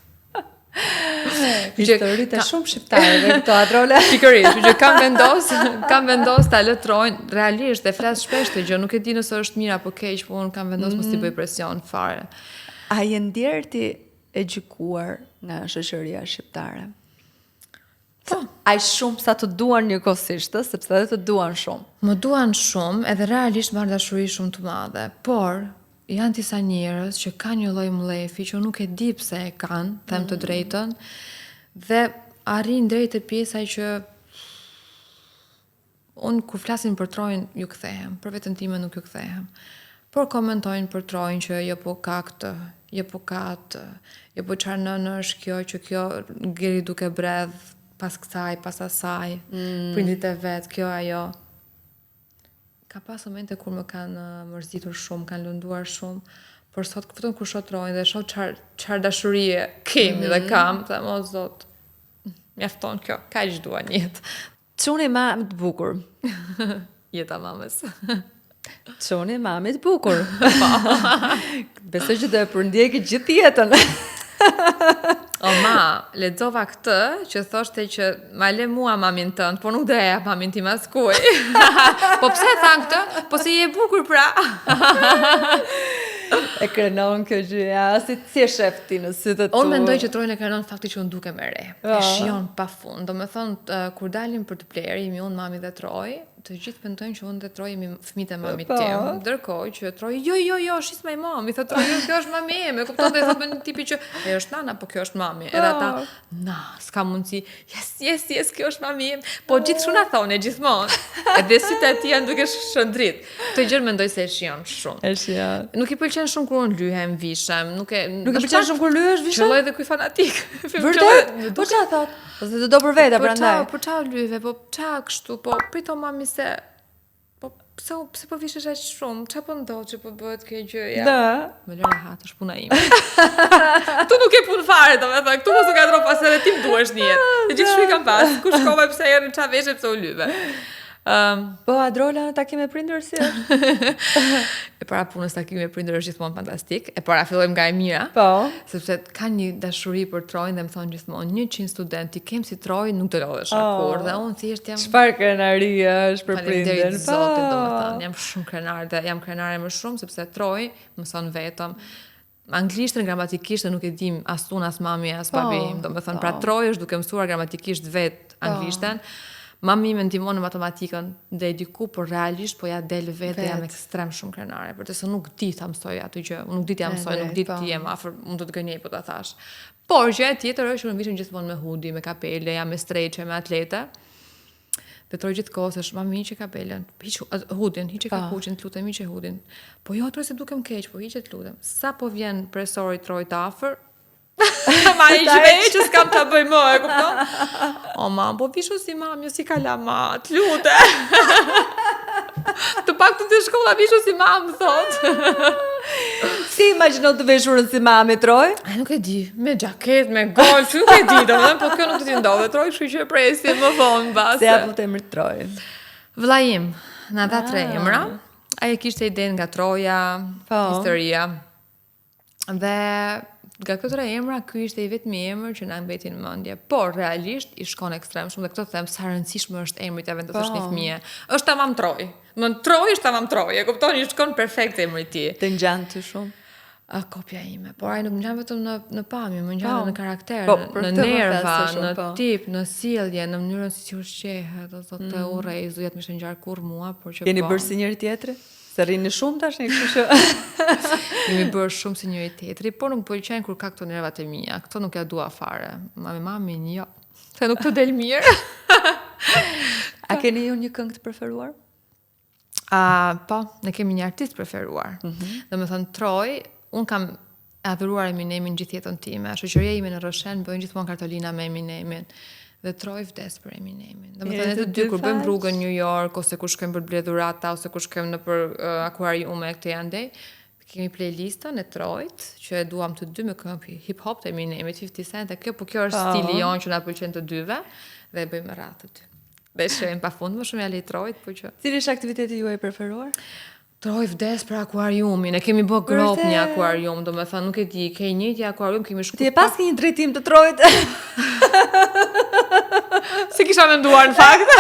Historitë e shumë shqiptarëve këto atrole. Pikërisht, që kam vendos ta lë Trojën, realisht e flas shpesh të gjë, nuk e di nëse është mirë apo keq, por unë kam vendos mos t'i bëj presion fare. A je ndjer ti e gjykuar nga shoqëria shqiptare? Po, ai shumë sa të duan njëkohësisht, sepse edhe të duan shumë. Më duan shumë, edhe realisht marr dashuri shumë të madhe, por janë disa njerëz që kanë një lloj mlefi që nuk e di pse e kanë, them të drejtën, dhe arrin deri te pjesa që unë kur flasin për Trojën ju kthehem, për veten time nuk ju kthehem. Por komentojnë për Trojën që jo po ka këtë, jo po ka atë, jo po çfarë nënë është kjo që kjo ngeri duke bredh pas kësaj, pas asaj, prindit e vet, kjo ajo. Ka pas momente kur më kanë mërzitur shumë, kanë lënduar shumë, por sot vetëm kur shoh Trojën dhe shoh çfarë dashurie kemi dhe kam, them o Zot, mjafton kjo, kaq dua në jetë. Çuni mamit bukur. Jeta mamës. Çuni mamit bukur. Besoj që do e përndjeki gjithë jetën. O ma, lexova këtë që thoshte që ma le mua mamin tënd, po nuk do e jap mamin tim askujt. Po pse than këtë? Po se je bukur pra. E krenon kjo gjë, si e shef ti në sytë tu? Unë mendoj që trojnë e krenon fakti që unë duke me re. E shijon pa fund. Do me thonë, kur dalim për të plerë, jemi unë, mami dhe Troj, të gjithë mendojnë që unë dhe Troj jemi fëmijët e mamit tim. Ndërkohë që Troj, jo, she's my mom. I thotë Troj, kjo është mami ime. Kupton dhe i thotë me një tipi që e është nana, po kjo është mami. Edhe ata, s'ka mundësi. Yes, kjo është mami im. Po gjithçka na thonë gjithmonë. Edhe si të ati janë duke shëndrit. Këtë gjë mendoj se e shijon shumë. E shijon. Nuk i pëlqen shumë kur unë lyhem, vishem, nuk e pëlqen shumë kur lyhesh, vishem? Qëlloj dhe kuj fanatik. Vërtet? Po çfarë thot? Ose do për vete prandaj. Po çao lyve, po çao kështu, po prito mami se po pse po vishesh aq shumë? Çfarë po ndodh që po bëhet kjo gjë ja? Da. Më lëre hat, është puna ime. Tu nuk e punë fare, domethënë, këtu mos u gatro pas edhe ti duhesh në jetë. Të gjithë shpij kam pas. Ku shkova pse janë çfarë veshe pse u lyve. Po Adrola në takim e prindër si E para punës takimi me prindër është gjithmonë fantastik. E para fillojmë nga e mira. Po. Sepse ka një dashuri për Trojnë dhe më thonë gjithmonë 100 student i kem si Trojnë nuk të lodhesh akur dhe unë thjesht jam çfarë krenaria është për prindën. Faleminderit Zotit, domethënë jam shumë krenare dhe jam krenare më shumë sepse Troj mëson vetëm anglishtën gramatikisht dhe nuk e dim as unë as mami as babi im, domethënë pra Troj është duke mësuar gramatikisht vet anglishtën. Mami me ndihmon në matematikën dhe diku, por realisht po ja del vetë jam ekstrem shumë krenare, për të se nuk di ta mësoj atë gjë, unë nuk di ta mësoj, nuk di të jem afër, unë do të gënjej po ta thash. Por gjë tjetër është që unë vishim gjithmonë me hudi, me kapele, jam me streqe, me atlete. Dhe Troj gjithkohës është mami hiqe kapelen, hudin, hiqe kapuqin, të lutem hiqe hudin. Po jo Troj se dukem keq, po hiqe të lutem. Sa po vjen presori Troj të afër, ma i gjvej që s'kam të bëj më, e kupton? O ma, po vishu si mami, jo si kalamat, lute. Të pak të shkolla vishu si mamë, thot. Si imagjino të veshurën si mami Troj? Nuk e di, me gjaket, me golf, nuk e di, po kjo nuk të ti ndodhe, Troj, kështu që e presi më vonë, base. Se apo të emër Troj? Vëlla im, na dha 3 emra, aje kishte iden nga Troja, historia, dhe nga këto 3 emra, ky ishte i vetmi emër që na mbeti në mendje, por realisht i shkon ekstrem shumë dhe këtë them sa rëndësishme është emri të vendosësh një fëmijë. Është tamam Troj. Troj është tamam Troj, e kupton, i shkon perfekt emri i tij. Të ngjan ty shumë. Kopja ime, por ai nuk ngjan vetëm në pamje, më ngjan në karakter, në nerva, në tip, në sjellje, në mënyrën si ushqehet, do thotë urrej, zujat më shën ngjar kurr mua, por që jeni bërë si njëri tjetri? Se rrini shumë tash, kështu që jemi bërë shumë si njëri tjetri, por nuk pëlqen kur ka këto nervat e mia. Këto nuk ja dua fare. Mami, jo. Se nuk të del mirë. A keni ju një këngë të preferuar? Po, ne kemi një artist preferuar. Domethënë Troj, unë kam adhuruar Eminemin gjithë jetën time. Shoqëria ime në Roshen bëjnë gjithmonë kartolina me Eminemin. Dhe Troj vdes për Eminemin. Domethënë të dy kur bëjmë rrugën në New York ose kur shkojmë për bledh dhurata ose kur shkojmë në për akuariume këtë janë andej, kemi playlistën e Trojt që e duam të dy me këngë hip hop të Eminemit, 50 Cent, kjo është stili jon që na pëlqen të dyve dhe e bëjmë radhë të dy. Dhe shojmë pafund më shumë ja Trojt, po që. Cili është aktiviteti juaj preferuar? Troj vdes për akuariumin, e kemi bë grop një akuarium, domethënë nuk e di, ke një akuarium, kemi shku. Ti e pas ke një drejtim të Trojt? Se kisha menduar në fakt.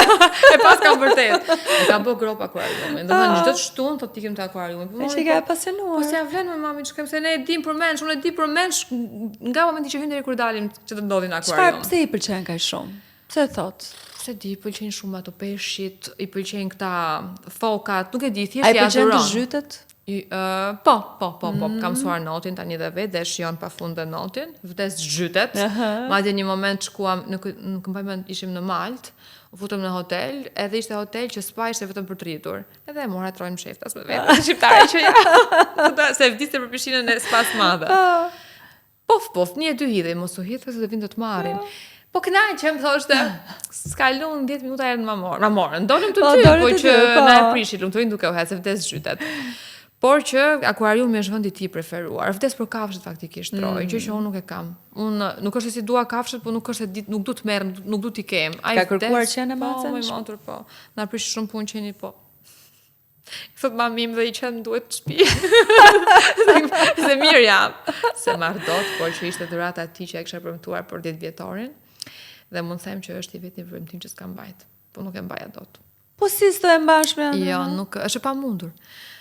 E pas kam vërtet. E kam bë grop akuariumin. Domethënë çdo shtunë thotë ikim te akuariumi. Po që ka apasionuar. Po se ja vlen me mamin shkojmë se ne e dim për mensh, unë e di për mensh nga momenti që hyn deri kur dalim që të ndodhin në akuarium. Çfarë pse i pëlqen kaq shumë? Pse thot? Se di, i pëlqejnë shumë ato peshqit, i pëlqejnë këta fokat, nuk e di, thjesht i adhuron. Ai pëlqen të zhytet? Po, kam mësuar notin tani dhe vetë dhe shijon pafund dhe notin, vdes zhytet. Madje një moment shkuam, nuk mbaj mend, ishim në Malt, u futëm në hotel, edhe ishte hotel që spa ishte vetëm për të rritur. Edhe e mora Trojnë sheftas me vetë, shqiptare që ja. Se vdiste për pishinën e spas madhe. Pof, një e dy hidhe, mos u hidhe se do vinë të të marrin. Po kënaqem, thoshte, skalon 10 minuta herë ma morën. Ndolëm të dy, po që na e prishin, lumturin duke u hecë, vdes zhytet. Por që akuariumi është vendi i preferuar. Vdes për kafshët faktikisht Troj, gjë që unë nuk e kam. Unë nuk është se si dua kafshët, po nuk është se nuk du të merr, nuk du t'i kem. Ka kërkuar qenë Po, macën? më motor po. Na prish shumë punë qeni po. Thot mamim dhe I qenë duhet të shtëpi. Se mirë jam. Se marr dot, por që ishte dhurata e tij që e kisha premtuar për 10 vjetorin. Dhe mund të them që është I vetmi premtim që s'kam mbajt. Po nuk e mbaja dot. Po si s'do e mbash me anë? Jo, nuk është e pamundur.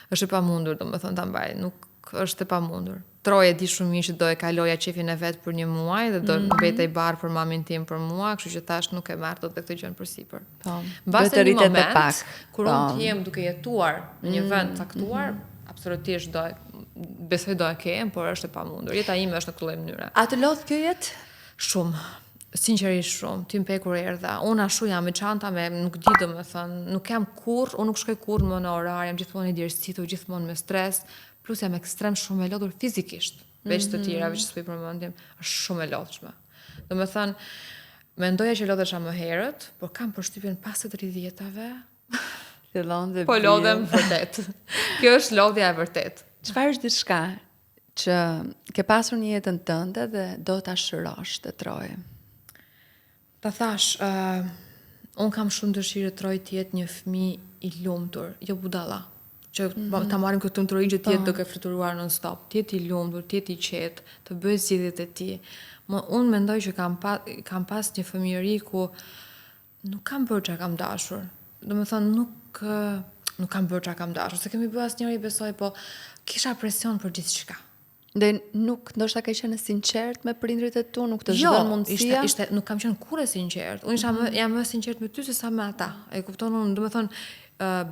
Është e pamundur, domethënë ta mbaj, nuk është e pamundur. Troje di shumë mirë që do e kaloja qefin e vet për 1 muaj dhe do mbetej barë për mamin tim për mua, kështu që tash nuk e marr dot këtë gjën përsipër. Po. Mbase një moment pak. kur unë të jem duke jetuar në një vend caktuar, absolutisht do besoj do e kem, por është e pamundur. Jeta ime është në këtë lloj mënyre. A të lodh kjo jetë? Shumë. Sinqerisht shumë, ty më pekur erdha. Unë ashtu jam me çanta me nuk di domethënë, nuk kam kurrë, unë nuk shkoj kurrë më në orar, jam gjithmonë I djersitur, gjithmonë me stres, plus jam ekstrem shumë e lodhur fizikisht, veç të tjerave që s'po I përmendim, është shumë e lodhshme. Domethënë, mendoja që lodhesha më herët, por kam përshtypjen pas të 30-tave, Fillon dhe po lodhem vërtet. Kjo është lodhja e vërtet. Çfarë është diçka që ke pasur në jetën tënde dhe do ta shërosh të Troje? Ta thash, unë kam shumë dëshirë Troj të jetë një fëmijë I lumtur, jo budalla. Që ta marrim këtë lumturinë që të jetë duke fluturuar non-stop, të jetë I lumtur, të jetë I qetë, të bëjë zgjedhjet e tij. Unë mendoj që kam pas një fëmijëri ku nuk kam bërë çka kam dashur. Domethënë nuk kam bërë çka kam dashur, se kemi bërë asnjëri besoj, po kisha presion për gjithçka. Dhe nuk ndoshta ke qenë sinqert me prindrit e tu, nuk të zhvon mundësia? Ishte, nuk kam qenë kurrë sinqert. Unë jam më sinqert me ty se sa me ata. E kupton unë, domethënë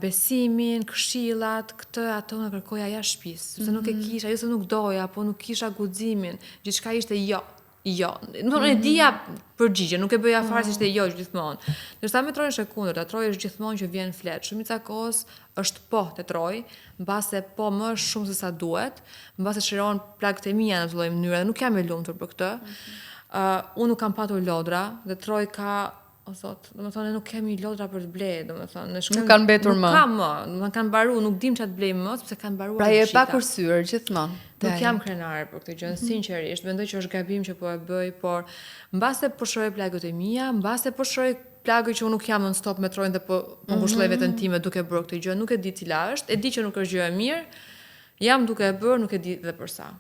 besimin, këshillat, ato në kërkoja jashtë shtëpisë, sepse nuk e kisha, jo se nuk doja, po nuk kisha guximin. Gjithçka ishte jo. Nuk e dija përgjigje, nuk e bëja fare se ishte jo gjithmonë. Ndërsa me Trojën është e kundërta, Troja është gjithmonë që vjen flet. Shumica kohës është po te Troj, mbase po më shumë se sa duhet, mbase shëron plagët e mia në këtë lloj mënyre dhe nuk jam e lumtur për këtë. Unë nuk kam patur lodra dhe Troj ka o zot, domethënë nuk kemi lodra për të blej, domethënë nuk kanë mbetur më. Nuk kam më, domethënë kanë mbaruar, nuk dim çfarë të blej më sepse kanë mbaruar. Pra je pa kursyer gjithmonë. Nuk jam krenare për këtë gjë, sinqerisht, mendoj që është gabim që po e bëj, por mbase po shohë plagët e mia, mbase po shohë plagë që unë nuk jam non-stop me Trojën dhe po ngushëlloj veten time duke bërë këtë gjë, nuk e di cila është, e di që nuk është gjë e mirë, jam duke e bërë, nuk e di dhe për sa.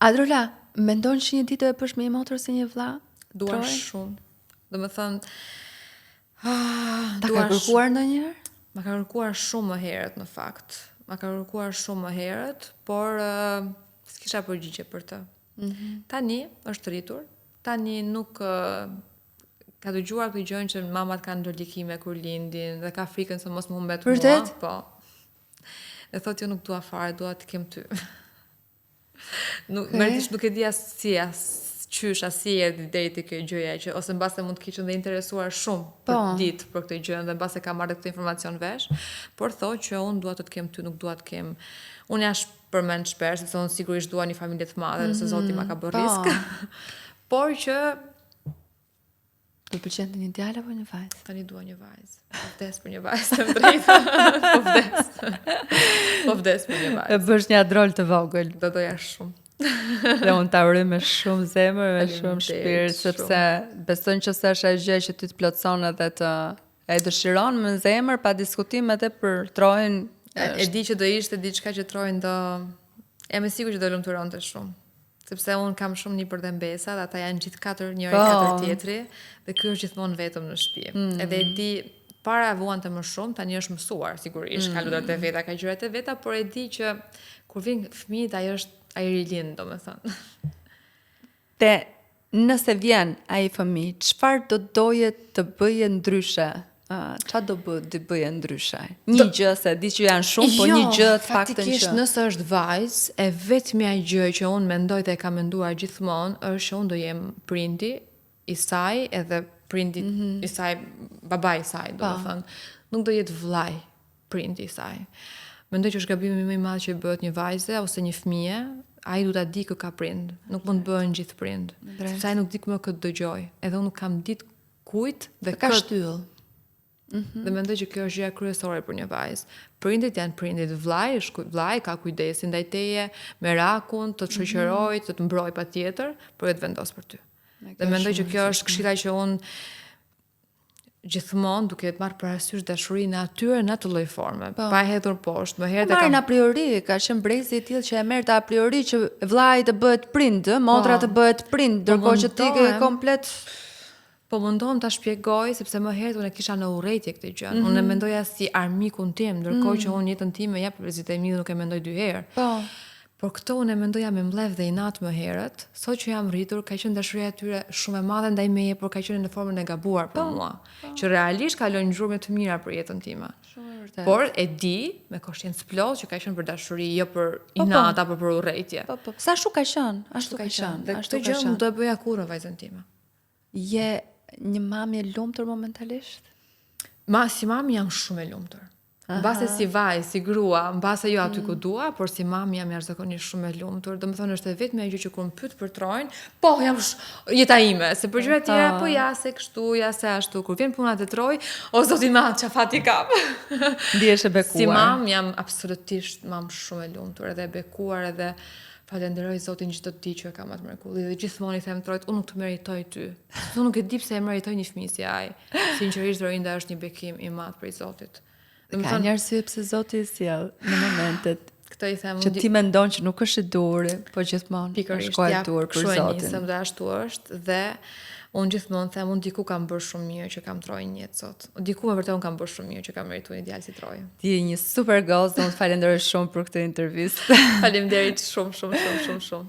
Adrola, mendon që një ditë do e bësh më I motor se një vlla? Duar shumë. Domethënë, ta ka kërkuar ndonjëherë? Ma ka kërkuar shumë më herët në fakt. Por s'kisha përgjigje për të. Tani është rritur. Tani nuk ka dëgjuar këtë gjën që mamat kanë ndërlikime kur lindin dhe ka frikën se mos më humbet mua. Vërtet? Po. Dhe thotë jo nuk dua fare, dua të kem ty. Nuk e di qysh si erdhi deri te kjo gjëja që ose mbase mund të kishin dhe interesuar shumë për ditë për këtë gjë dhe mbase ka marrë këtë informacion vesh, por thotë që unë dua të kem ty, nuk dua të kem. Unë jash përmend shpesh se unë sigurisht dua një familje të madhe, nëse Zoti ma ka bërë risk. Por që do të pëlqente një djalë apo një vajzë? Tani dua një vajzë. Po vdes për një vajzë të drejtë. Po vdes për një vajzë. E bësh një adrol të vogël. Do doja shumë. Dhe unë ta uroj me shumë zemër, me shumë shpirt, sepse besoj që është ajo gjë që ty të plotson edhe të e dëshiron me zemër pa diskutim edhe për Trojën. E di që do ishte diçka që Trojën do jam e sigurt që do lumturonte shumë. Sepse unë kam shumë një përdembesa dhe ata janë gjithë katër njëri katër tjetri dhe ky është gjithmonë vetëm në shtëpi. Edhe e di para vuante më shumë, tani është mësuar sigurisht, ka lutrat e veta, ka gjërat e veta, por e di që kur vin fëmijët ai rilin, domethënë. Te nëse vjen ai fëmijë, çfarë do doje të bëje ndryshe? Çfarë do bëje ndryshe? Një gjë se di që janë shumë, po një gjë të faktën që faktikisht nëse është vajzë, e vetmja gjë që unë mendoj dhe e kam menduar gjithmonë është që unë do jem prindi I saj edhe prindi I saj, babai I saj, domethënë. Nuk do jetë vllai prindi I saj. Mendoj që është gabimi më I madh që bëhet një vajze ose një fëmijë, ai duhet ta di kë ka prind. Nuk mund të bëhen gjithë prind. Sepse ai nuk di më këtë dëgjoj. Edhe unë nuk kam ditë kujt dhe ka shtyll. Dhe mendoj që kjo është gjëja kryesore për një vajzë. Prindit janë prindit, vllai ka kujdesin ndaj teje, merakun, të të shoqëroj, të të mbroj patjetër, por të vendos për ty. Dhe mendoj që kjo është këshilla që unë gjithmonë duke të marrë parasysh dashurinë e atyre në atë lloj forme, pa hedhur poshtë. Më herët marrin a priori, ka qenë brezi i tillë që e merrte a priori që vllai të bëhet prind, motra të bëhet prind, ndërkohë që ti ke komplet. Po mundohem ta shpjegoj sepse më herët unë e kisha në urrëtie këtë gjë. Unë e mendoja si armikun tim, ndërkohë që unë jetën time ja për prezit e mi nuk e mendoj dy herë. Por këto unë e mendoja me mbledh dhe inat më herët, sot që jam rritur, ka qenë dashuria e tyre shumë e madhe ndaj meje, por ka qenë në formën e gabuar për mua, që realisht ka lënë ngjyrë të mira për jetën time. Por e di me koshiencë plot që ka qenë për dashuri, jo për inat apo për urrëtie. Sa ashtu ka qenë, ashtu ka qenë. Dhe këtë gjë nuk do e bëja kurrë vajzën time. Je një mamje lumtur momentalisht? Si mami jam shumë e lumtur. Mbase si vaj, si grua, mbase jo aty ku dua, por si mami jam jashtëzakonisht shumë e lumtur. Domethënë është e vetmja gjë që kur më pyet për Trojën, po jam jeta ime, se për gjëra tjera po ja se kështu, ja se ashtu. Kur vjen puna te Troj, o zoti i madh, çfarë ti kam? Ndihesh e bekuar. Si mam jam absolutisht shumë e lumtur, edhe e bekuar, edhe falenderoj Zotin çdo ditë që e kam atë mrekulli dhe gjithmonë i them Trojt, unë nuk të meritoj ty. Unë nuk e di pse e meritoj një fëmijë si ai. Sinqerisht Dorinda është një bekim i madh prej Zotit. Ka një arsye pse Zoti i sjell në momentet këtë i them që ti mendon që nuk është i duri, po gjithmonë është kohë e dur për Zotin. Nisëm dhe ashtu është dhe unë gjithmonë them unë diku kam bërë shumë mirë që kam Trojën jetë sot. Diku me vërtet unë kam bërë shumë mirë që kam merituar një djalë si Trojë. Ti je një super gozë, do të falenderoj shumë për këtë intervistë. Faleminderit shumë.